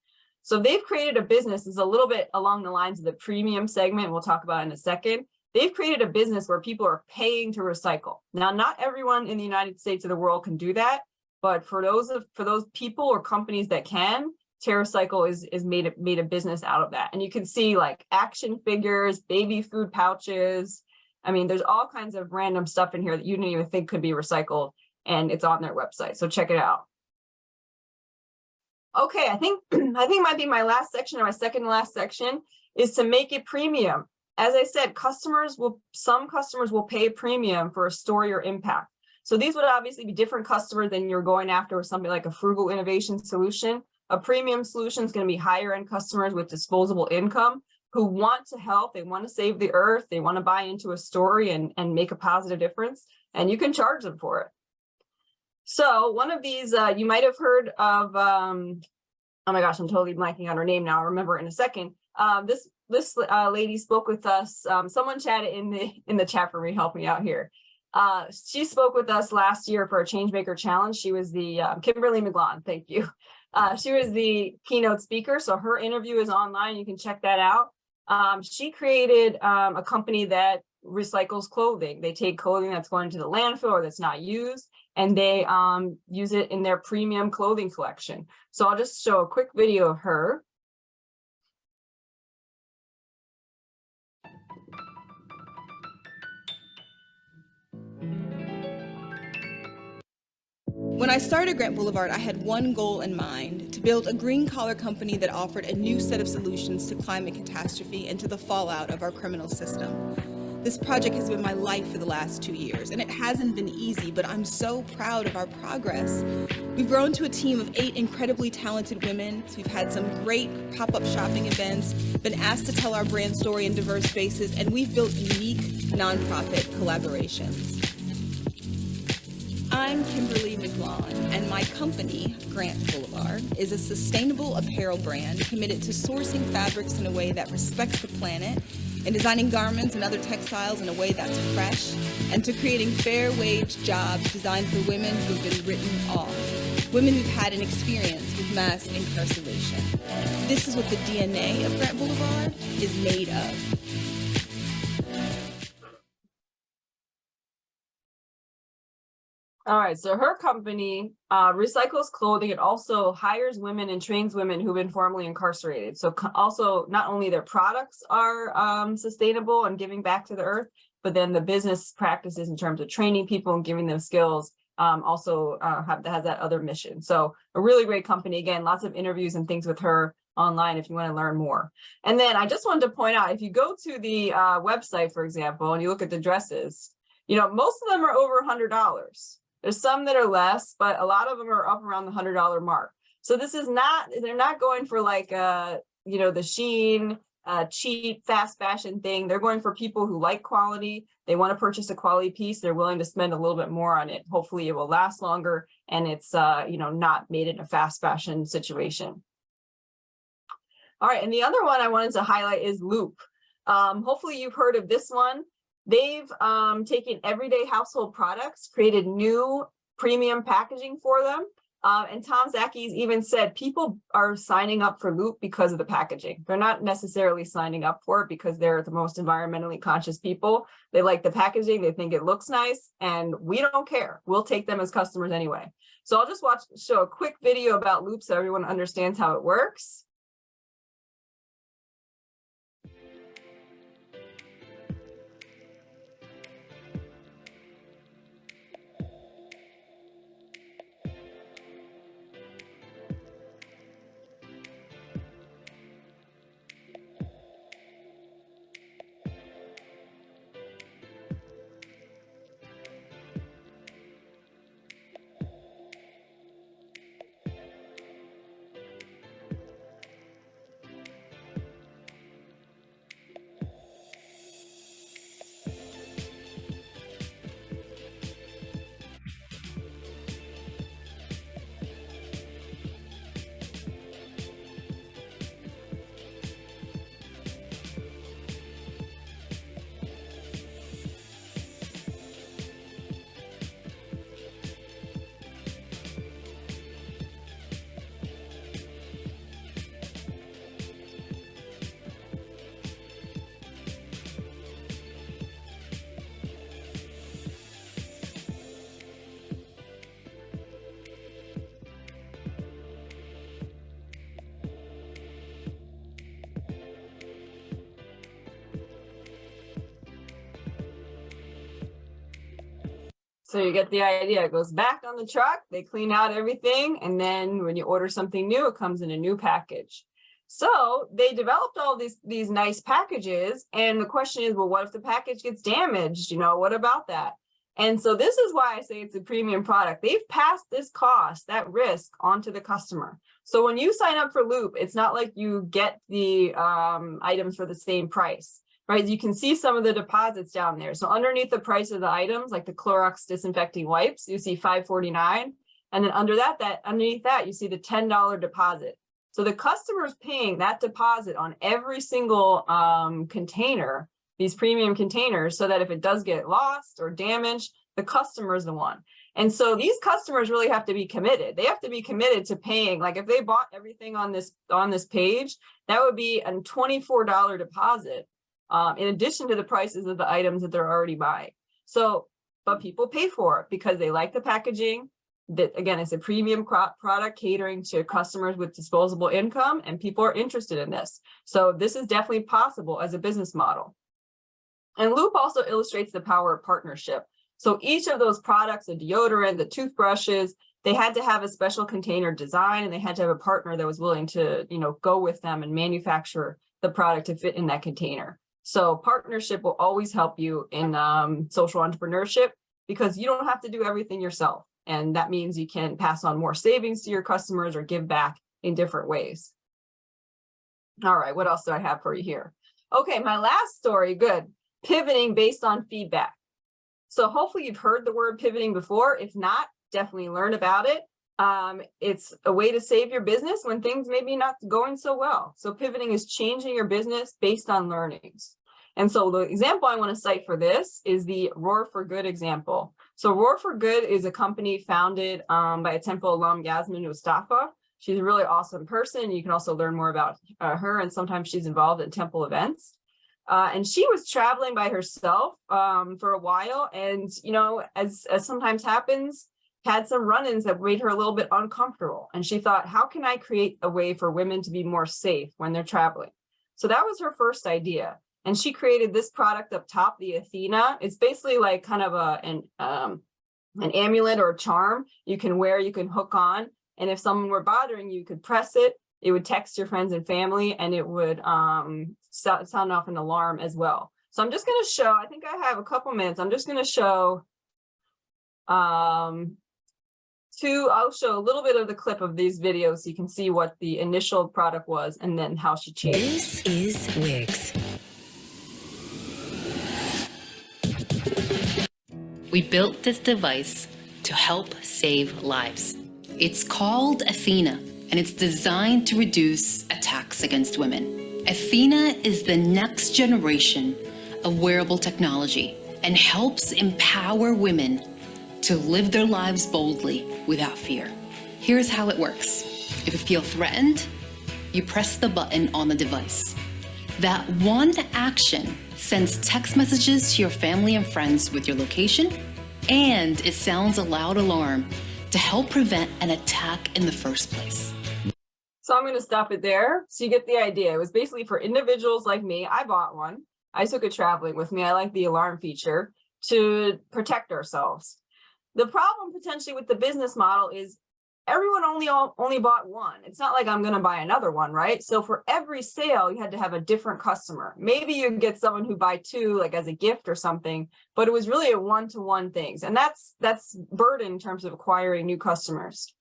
So they've created a business that's a little bit along the lines of the premium segment, we'll talk about in a second. They've created a business where people are paying to recycle. Now, not everyone in the United States or the world can do that, but for those people or companies that can, TerraCycle is made a business out of that. And you can see like action figures, baby food pouches. I mean, there's all kinds of random stuff in here that you didn't even think could be recycled, and it's on their website. So check it out. Okay, I think might be my last section, or my second to last section, is to make it premium. As I said, some customers will pay a premium for a story or impact. So these would obviously be different customers than you're going after with something like a frugal innovation solution. A premium solution is going to be higher end customers with disposable income who want to help, they want to save the earth, they want to buy into a story and make a positive difference, and you can charge them for it. So one of these, you might have heard of oh my gosh, I'm totally blanking on her name now. I'll remember in a second. This lady spoke with us. Someone chatted in the chat for me, help me out here. She spoke with us last year for a Changemaker Challenge. She was the Kimberly McGlon, thank you. She was the keynote speaker, so her interview is online. You can check that out. She created a company that recycles clothing. They take clothing that's going to the landfill or that's not used, and they use it in their premium clothing collection. So I'll just show a quick video of her. When I started Grant Boulevard, I had one goal in mind: to build a green-collar company that offered a new set of solutions to climate catastrophe and to the fallout of our criminal system. This project has been my life for the last 2 years, and it hasn't been easy, but I'm so proud of our progress. We've grown to a team of 8 incredibly talented women. We've had some great pop-up shopping events, been asked to tell our brand story in diverse spaces, and we've built unique nonprofit collaborations. I'm Kimberly McGlon, and my company, Grant Boulevard, is a sustainable apparel brand committed to sourcing fabrics in a way that respects the planet, and designing garments and other textiles in a way that's fresh, and to creating fair wage jobs designed for women who've been written off, women who've had an experience with mass incarceration. This is what the DNA of Grant Boulevard is made of. All right, so her company recycles clothing. It also hires women and trains women who've been formerly incarcerated. So also not only their products are sustainable and giving back to the earth, but then the business practices in terms of training people and giving them skills also has that other mission. So a really great company. Again, lots of interviews and things with her online if you want to learn more. And then I just wanted to point out, if you go to the website, for example, and you look at the dresses, you know, most of them are over $100. There's some that are less, but a lot of them are up around the $100 mark. So this is not, they're not going for like, you know, the Shein, cheap, fast fashion thing. They're going for people who like quality. They want to purchase a quality piece. They're willing to spend a little bit more on it. Hopefully it will last longer, and it's, you know, not made in a fast fashion situation. All right, and the other one I wanted to highlight is Loop. Hopefully you've heard of this one. They've taken everyday household products, created new premium packaging for them. And Tom Zackis even said people are signing up for Loop because of the packaging. They're not necessarily signing up for it because they're the most environmentally conscious people. They like the packaging, they think it looks nice, and we don't care. We'll take them as customers anyway. So I'll just show a quick video about Loop so everyone understands how it works. So you get the idea. It goes back on the truck, they clean out everything, and then when you order something new, it comes in a new package. So they developed all these nice packages, and the question is, well, what if the package gets damaged? You know, what about that? And so this is why I say it's a premium product. They've passed this cost, that risk, onto the customer. So when you sign up for Loop, it's not like you get the items for the same price. Right, you can see some of the deposits down there. So underneath the price of the items, like the Clorox disinfecting wipes, you see $5.49, and then underneath that, you see the $10 deposit. So the customer is paying that deposit on every single container, these premium containers, so that if it does get lost or damaged, the customer is the one. And so these customers really have to be committed. They have to be committed to paying. Like if they bought everything on this page, that would be a $24 deposit in addition to the prices of the items that they're already buying. So, but people pay for it because they like the packaging. That again, it's a premium product catering to customers with disposable income, and people are interested in this. So this is definitely possible as a business model. And Loop also illustrates the power of partnership. So each of those products, the deodorant, the toothbrushes, they had to have a special container design, and they had to have a partner that was willing to, go with them and manufacture the product to fit in that container. So partnership will always help you in social entrepreneurship, because you don't have to do everything yourself. And that means you can pass on more savings to your customers or give back in different ways. All right, what else do I have for you here? Okay, my last story, good. Pivoting based on feedback. So hopefully you've heard the word pivoting before. If not, definitely learn about it. It's a way to save your business when things maybe not going so well. So pivoting is changing your business based on learnings. And so the example I want to cite for this is the Roar for Good example. So Roar for Good is a company founded by a Temple alum, Yasmin Mustafa. She's a really awesome person. You can also learn more about her, and sometimes she's involved in Temple events. And she was traveling by herself for a while, and as sometimes happens, had some run-ins that made her a little bit uncomfortable. And she thought, how can I create a way for women to be more safe when they're traveling? So that was her first idea. And she created this product up top, the Athena. It's basically like kind of an amulet or a charm you can wear, you can hook on. And if someone were bothering you, you could press it. It would text your friends and family, and it would sound off an alarm as well. So I'm just going to show, I think I have a couple minutes. I'm just going to show I'll show a little bit of the clip of these videos so you can see what the initial product was and then how she changed. This is Wix. We built this device to help save lives. It's called Athena, and it's designed to reduce attacks against women. Athena is the next generation of wearable technology and helps empower women to live their lives boldly without fear. Here's how it works. If you feel threatened, you press the button on the device. That one action sends text messages to your family and friends with your location, and it sounds a loud alarm to help prevent an attack in the first place. So I'm going to stop it there so you get the idea. It was basically for individuals like me. I bought one. I took it traveling with me. I like the alarm feature to protect ourselves. The problem potentially with the business model is everyone only bought one. It's not like I'm going to buy another one, right? So for every sale, you had to have a different customer. Maybe you get someone who buy two, like as a gift or something, but it was really a one-to-one things. And that's burden in terms of acquiring new customers.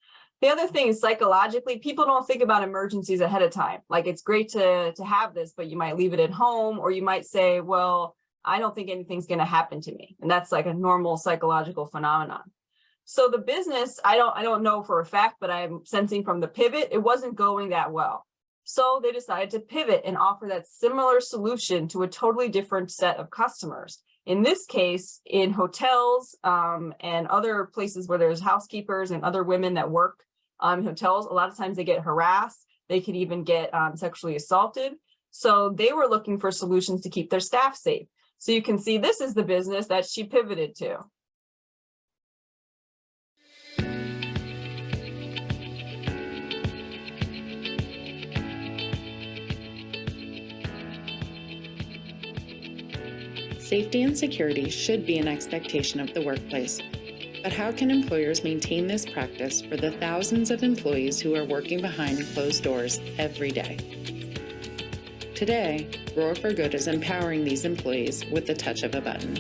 The other thing is psychologically, people don't think about emergencies ahead of time. Like it's great to have this, but you might leave it at home, or you might say, well, I don't think anything's going to happen to me. And that's like a normal psychological phenomenon. So the business, I don't know for a fact, but I'm sensing from the pivot, it wasn't going that well. So they decided to pivot and offer that similar solution to a totally different set of customers. In this case, in hotels and other places where there's housekeepers and other women that work in hotels, a lot of times they get harassed. They could even get sexually assaulted. So they were looking for solutions to keep their staff safe. So you can see this is the business that she pivoted to. Safety and security should be an expectation of the workplace. But how can employers maintain this practice for the thousands of employees who are working behind closed doors every day? Today, Roar for Good is empowering these employees with the touch of a button.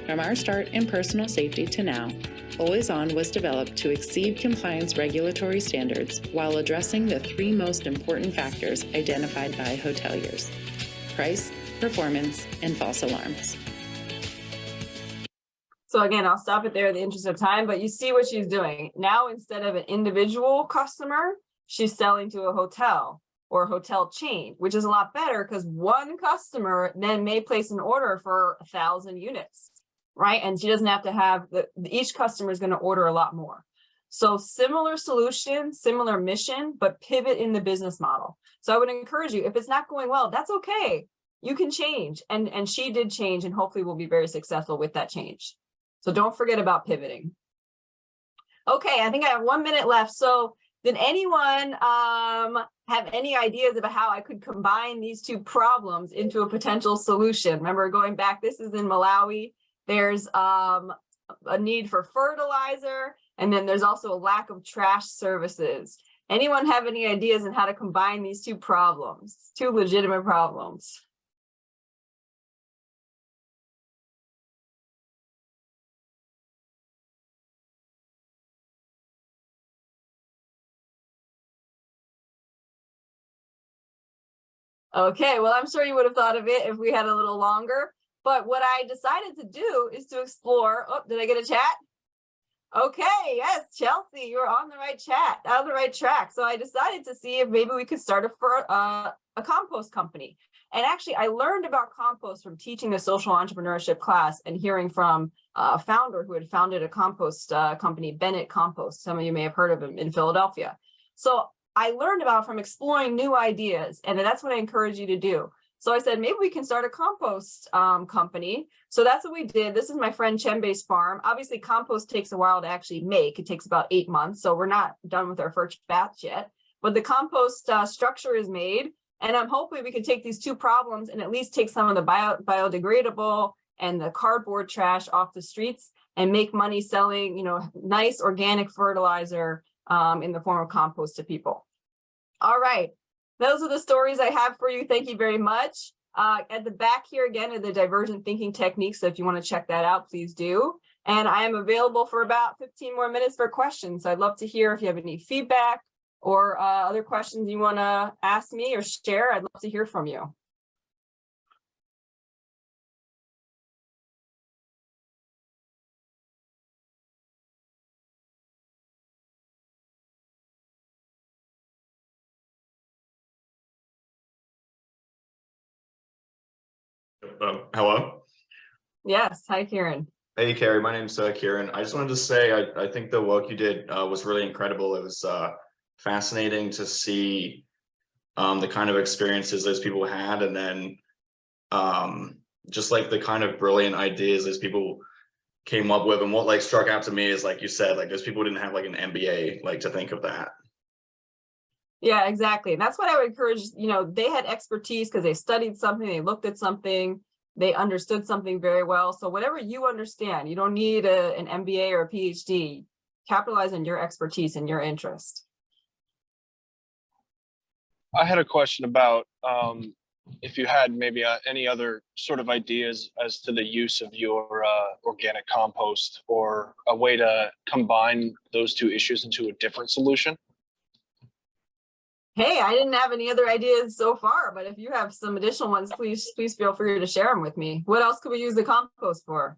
From our start in personal safety to now, Always On was developed to exceed compliance regulatory standards while addressing the three most important factors identified by hoteliers: price, performance, and false alarms. So again, I'll stop it there in the interest of time, but you see what she's doing. Now, instead of an individual customer, she's selling to a hotel or a hotel chain, which is a lot better because one customer then may place an order for 1,000 units, right? And she doesn't have to have each customer is going to order a lot more. So similar solution, similar mission, but pivot in the business model. So I would encourage you, if it's not going well, that's okay. You can change. And she did change, and hopefully will be very successful with that change. So don't forget about pivoting. Okay, I think I have 1 minute left. So did anyone have any ideas about how I could combine these two problems into a potential solution? Remember, going back, this is in Malawi. There's a need for fertilizer, and then there's also a lack of trash services. Anyone have any ideas on how to combine these two problems, two legitimate problems? Okay, well, I'm sure you would have thought of it if we had a little longer. But what I decided to do is to explore. Oh, did I get a chat? Okay, yes, Chelsea, you're on the right track. So I decided to see if maybe we could start a compost company. And actually, I learned about compost from teaching a social entrepreneurship class and hearing from a founder who had founded a compost company, Bennett Compost. Some of you may have heard of him in Philadelphia. So I learned about from exploring new ideas, and that's what I encourage you to do. So I said, maybe we can start a compost company. So that's what we did. This is my friend Chembe's farm. Obviously, compost takes a while to actually make. It takes about 8 months. So we're not done with our first batch yet. But the compost structure is made. And I'm hoping we can take these two problems and at least take some of the biodegradable and the cardboard trash off the streets and make money selling, nice organic fertilizer in the form of compost to people. All right. Those are the stories I have for you. Thank you very much. At the back here again are the divergent thinking techniques. So if you want to check that out, please do. And I am available for about 15 more minutes for questions. So I'd love to hear if you have any feedback or other questions you want to ask me or share. I'd love to hear from you. Hello? Yes. Hi, Kieran. Hey, Carrie, my name's Kieran. I just wanted to say, I think the work you did was really incredible. It was fascinating to see the kind of experiences those people had, and then just like the kind of brilliant ideas those people came up with. And what like struck out to me is, like you said, like those people didn't have like an MBA, like to think of that. Yeah, exactly. And that's what I would encourage. They had expertise because they studied something, they looked at something, they understood something very well. So whatever you understand, you don't need an MBA or a PhD. Capitalize on your expertise and your interest. I had a question about if you had maybe any other sort of ideas as to the use of your organic compost, or a way to combine those two issues into a different solution. Hey, I didn't have any other ideas so far, but if you have some additional ones, please feel free to share them with me. What else could we use the compost for?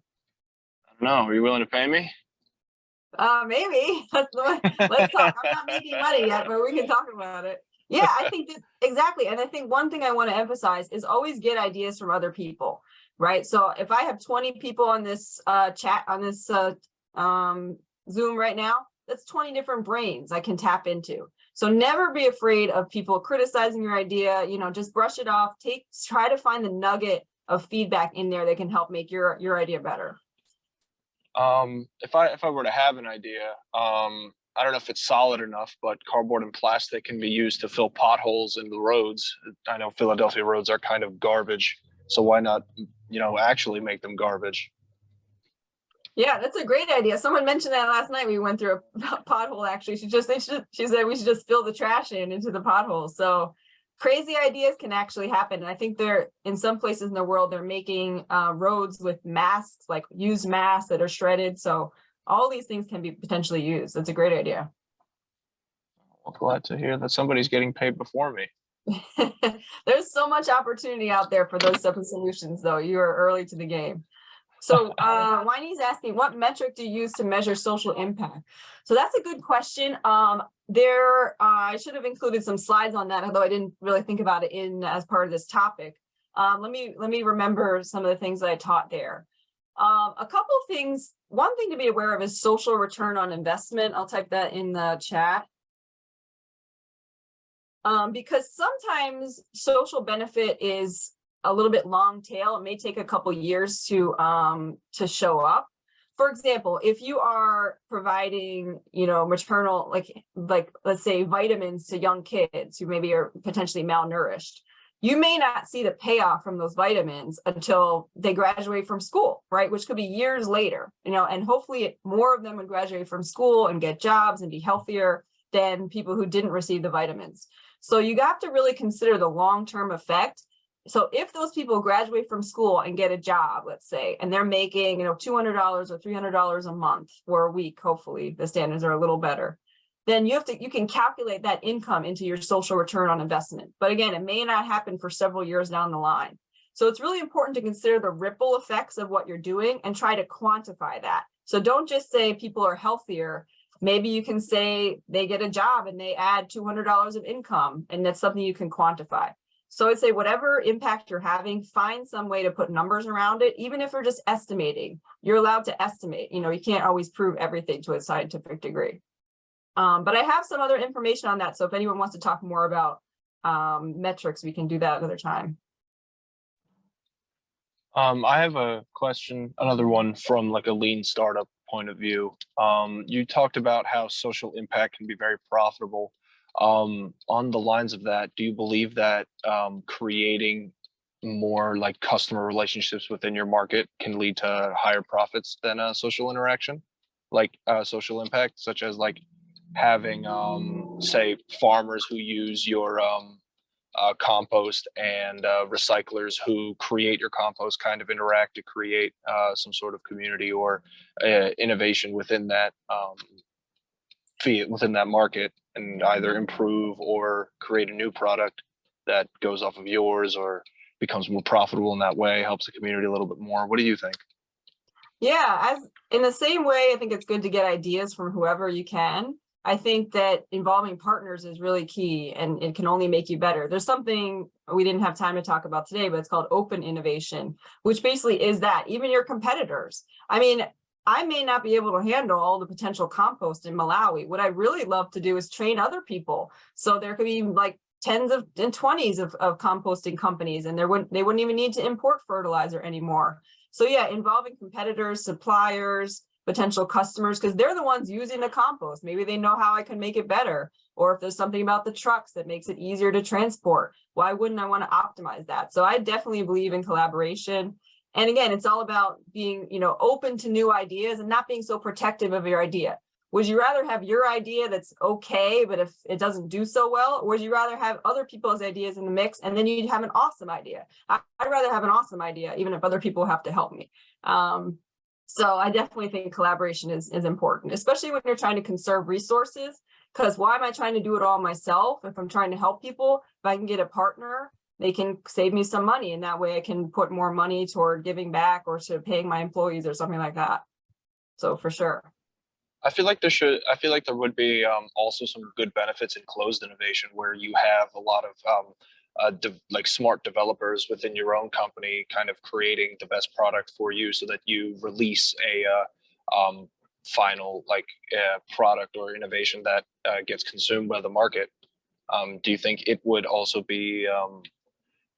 I don't know. Are you willing to pay me? Maybe. Let's talk. I'm not making money yet, but we can talk about it. Yeah, I think that exactly. And I think one thing I want to emphasize is always get ideas from other people, right? So if I have 20 people on this chat, on this Zoom right now, that's 20 different brains I can tap into. So never be afraid of people criticizing your idea. Just brush it off. Try to find the nugget of feedback in there that can help make your idea better. If I were to have an idea, I don't know if it's solid enough, but cardboard and plastic can be used to fill potholes in the roads. I know Philadelphia roads are kind of garbage, so why not, actually make them garbage? Yeah, that's a great idea. Someone mentioned that last night. We went through a pothole. Actually, she said we should just fill the trash into the potholes. So crazy ideas can actually happen. And I think in some places in the world, they're making roads with masks, like used masks that are shredded. So all these things can be potentially used. That's a great idea. Well, glad to hear that somebody's getting paid before me. There's so much opportunity out there for those type of solutions, though. You are early to the game. So Winey's asking, what metric do you use to measure social impact? So that's a good question. I should have included some slides on that, although I didn't really think about it as part of this topic. Let me remember some of the things that I taught there. A couple of things. One thing to be aware of is social return on investment. I'll type that in the chat. Because sometimes social benefit is a little bit long tail. It may take a couple years to show up. For example, if you are providing, maternal, like let's say vitamins to young kids who maybe are potentially malnourished, you may not see the payoff from those vitamins until they graduate from school, right? Which could be years later, and hopefully more of them would graduate from school and get jobs and be healthier than people who didn't receive the vitamins. So you have to really consider the long-term effect. So if those people graduate from school and get a job, let's say, and they're making, $200 or $300 a month or a week, hopefully the standards are a little better, then you can calculate that income into your social return on investment. But again, it may not happen for several years down the line. So it's really important to consider the ripple effects of what you're doing and try to quantify that. So don't just say people are healthier. Maybe you can say they get a job and they add $200 of income, and that's something you can quantify. So I'd say whatever impact you're having, find some way to put numbers around it. Even if you're just estimating, you're allowed to estimate. You can't always prove everything to a scientific degree. But I have some other information on that. So if anyone wants to talk more about metrics, we can do that another time. I have a question, another one from like a lean startup point of view. You talked about how social impact can be very profitable. On the lines of that, do you believe that creating more like customer relationships within your market can lead to higher profits than a social interaction, like social impact, such as like having, say, farmers who use your compost and recyclers who create your compost kind of interact to create some sort of community or innovation within that within that market, and either improve or create a new product that goes off of yours or becomes more profitable in that way, helps the community a little bit more. What do you think? Yeah, as in the same way, I think it's good to get ideas from whoever you can. I think that involving partners is really key, and it can only make you better. There's something we didn't have time to talk about today, but it's called open innovation, which basically is that even your competitors. I mean, I may not be able to handle all the potential compost in Malawi. What I really love to do is train other people. So there could be like 10s and 20s of composting companies, and they wouldn't even need to import fertilizer anymore. So yeah, involving competitors, suppliers, potential customers, because they're the ones using the compost. Maybe they know how I can make it better. Or if there's something about the trucks that makes it easier to transport, why wouldn't I want to optimize that? So I definitely believe in collaboration. And again, it's all about being, open to new ideas and not being so protective of your idea. Would you rather have your idea that's okay, but if it doesn't do so well, or would you rather have other people's ideas in the mix and then you'd have an awesome idea? I'd rather have an awesome idea, even if other people have to help me. So I definitely think collaboration is important, especially when you're trying to conserve resources, because why am I trying to do it all myself? If I'm trying to help people, if I can get a partner, they can save me some money, and that way I can put more money toward giving back or to paying my employees or something like that. So for sure. I feel like there would be also some good benefits in closed innovation, where you have a lot of like smart developers within your own company kind of creating the best product for you, so that you release a final product or innovation that gets consumed by the market. Do you think it would also be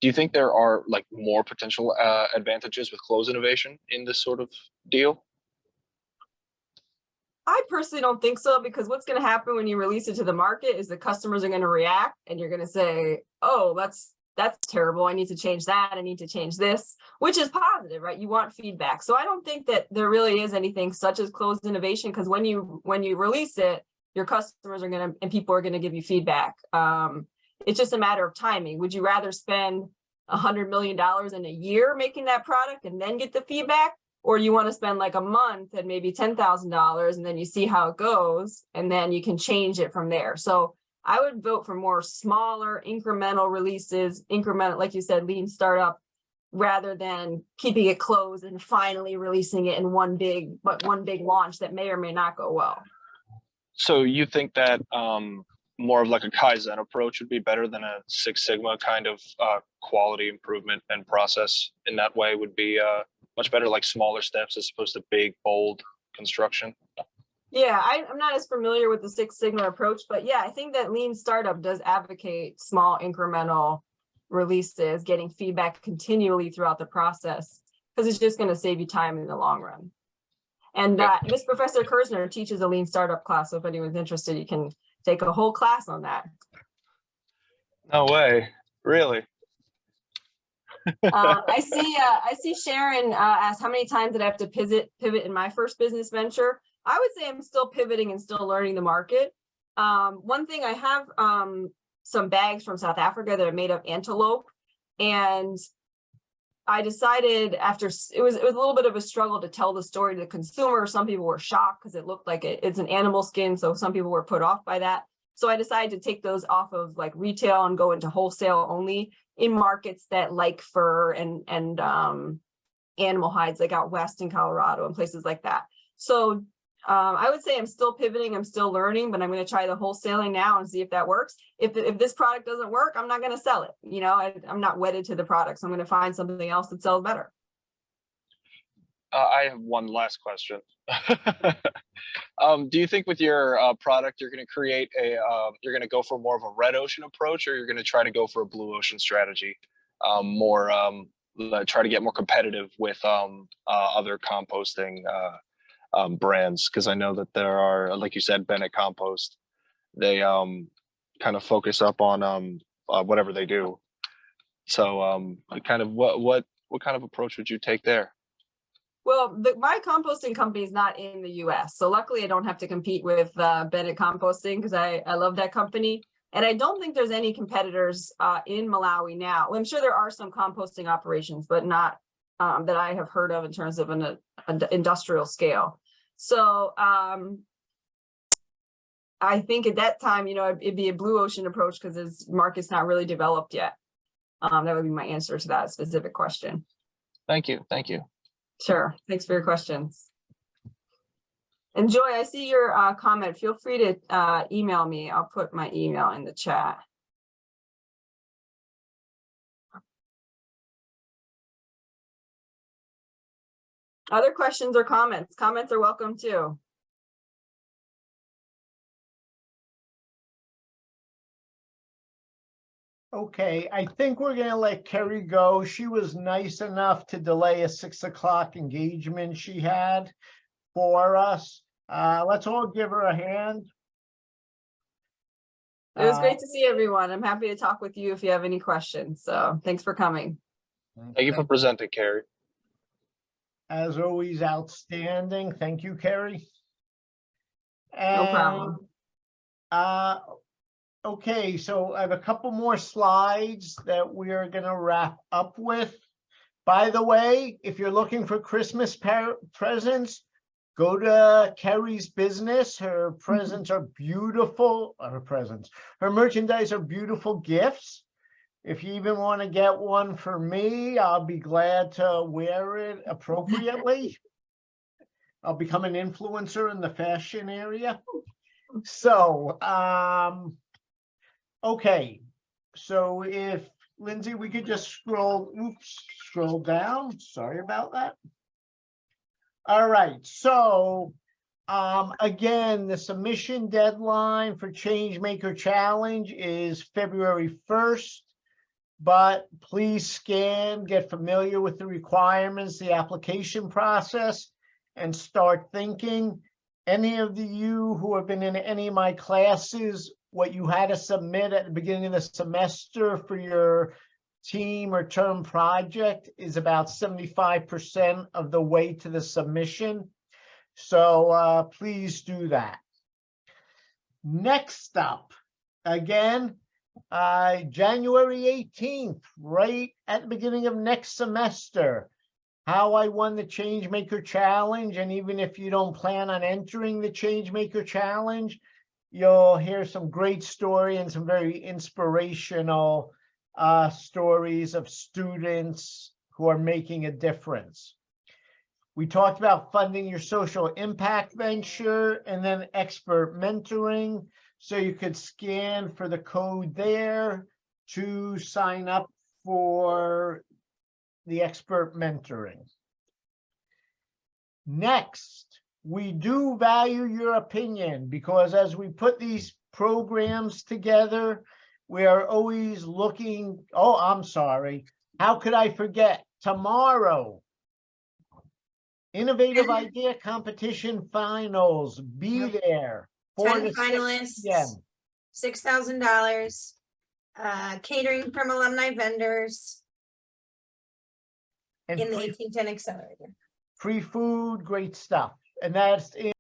do you think there are like more potential advantages with closed innovation in this sort of deal? I personally don't think so, because what's going to happen when you release it to the market is the customers are going to react, and you're going to say, oh, that's terrible. I need to change that. I need to change this, which is positive, right? You want feedback. So I don't think that there really is anything such as closed innovation, because when you release it, your customers are going to, and people are going to give you feedback. It's just a matter of timing. Would you rather spend $100 million in a year making that product and then get the feedback? Or you want to spend like a month and maybe $10,000 and then you see how it goes and then you can change it from there. So I would vote for more smaller incremental releases, like you said, lean startup, rather than keeping it closed and finally releasing it in one big launch that may or may not go well. So you think that more of like a Kaizen approach would be better than a Six Sigma kind of quality improvement and process in that way would be much better, like smaller steps as opposed to big, bold construction? Yeah, I'm not as familiar with the Six Sigma approach, but yeah, I think that Lean Startup does advocate small incremental releases, getting feedback continually throughout the process, because it's just going to save you time in the long run. And Miss Professor Kersner teaches a Lean Startup class, so if anyone's interested, you can take a whole class on that. No way, really? I see Sharon asked how many times did I have to pivot in my first business venture. I would say I'm still pivoting and still learning the market. One thing, I have some bags from South Africa that are made of antelope, and I decided after it was a little bit of a struggle to tell the story to the consumer. Some people were shocked because it looked like it's an animal skin, so some people were put off by that. So I decided to take those off of like retail and go into wholesale only in markets that like fur and animal hides, like out west in Colorado and places like that. So I would say I'm still pivoting, I'm still learning, but I'm going to try the wholesaling now and see if that works. If this product doesn't work, I'm not going to sell it. You know, I'm not wedded to the product, so I'm going to find something else that sells better. I have one last question. Do you think with your product, you're going to create you're going to go for more of a red ocean approach, or you're going to try to go for a blue ocean strategy, try to get more competitive with other composting brands? Because I know that there are, like you said, Bennett Compost, they kind of focus up on whatever they do. So kind of what kind of approach would you take there? Well, my composting company is not in the US. So luckily I don't have to compete with Bennett Composting, because I love that company. And I don't think there's any competitors in Malawi now. I'm sure there are some composting operations, but not that I have heard of in terms of an industrial scale. So I think at that time, you know, it'd be a blue ocean approach because this market's not really developed yet. That would be my answer to that specific question. Thank you. Thank you. Sure. Thanks for your questions. And Joy, I see your comment. Feel free to email me. I'll put my email in the chat. Other questions or comments? Comments are welcome too. Okay, I think we're gonna let Kerry go. She was nice enough to delay a 6 o'clock engagement she had for us. Let's all give her a hand. It was great to see everyone. I'm happy to talk with you if you have any questions. So thanks for coming. Thank you for presenting, Kerry. As always, outstanding. Thank you, Kerry. No problem. Okay, so I have a couple more slides that we are going to wrap up with. By the way, if you're looking for Christmas presents, go to Kerry's business. Her presents are beautiful. Her merchandise are beautiful gifts. If you even want to get one for me, I'll be glad to wear it appropriately. I'll become an influencer in the fashion area. So, okay. So if Lindsay, we could just scroll down. Sorry about that. All right. So, again, the submission deadline for Changemaker Challenge is February 1st. But please scan, get familiar with the requirements, the application process, and start thinking. Any of you who have been in any of my classes, what you had to submit at the beginning of the semester for your team or term project is about 75% of the way to the submission. So please do that. Next up, again, January 18th, right at the beginning of next semester, how I won the Changemaker Challenge. And even if you don't plan on entering the Changemaker Challenge, you'll hear some great story and some very inspirational stories of students who are making a difference. We talked about funding your social impact venture and then expert mentoring. So you could scan for the code there to sign up for the expert mentoring. Next, we do value your opinion because as we put these programs together, we are always looking, oh, I'm sorry. How could I forget? Tomorrow, Innovative Idea Competition Finals. Be there. 10 4 to 6 finalists, p.m. $6,000, catering from alumni vendors And in the free, 1810 Accelerator. free food, great stuff. And that's in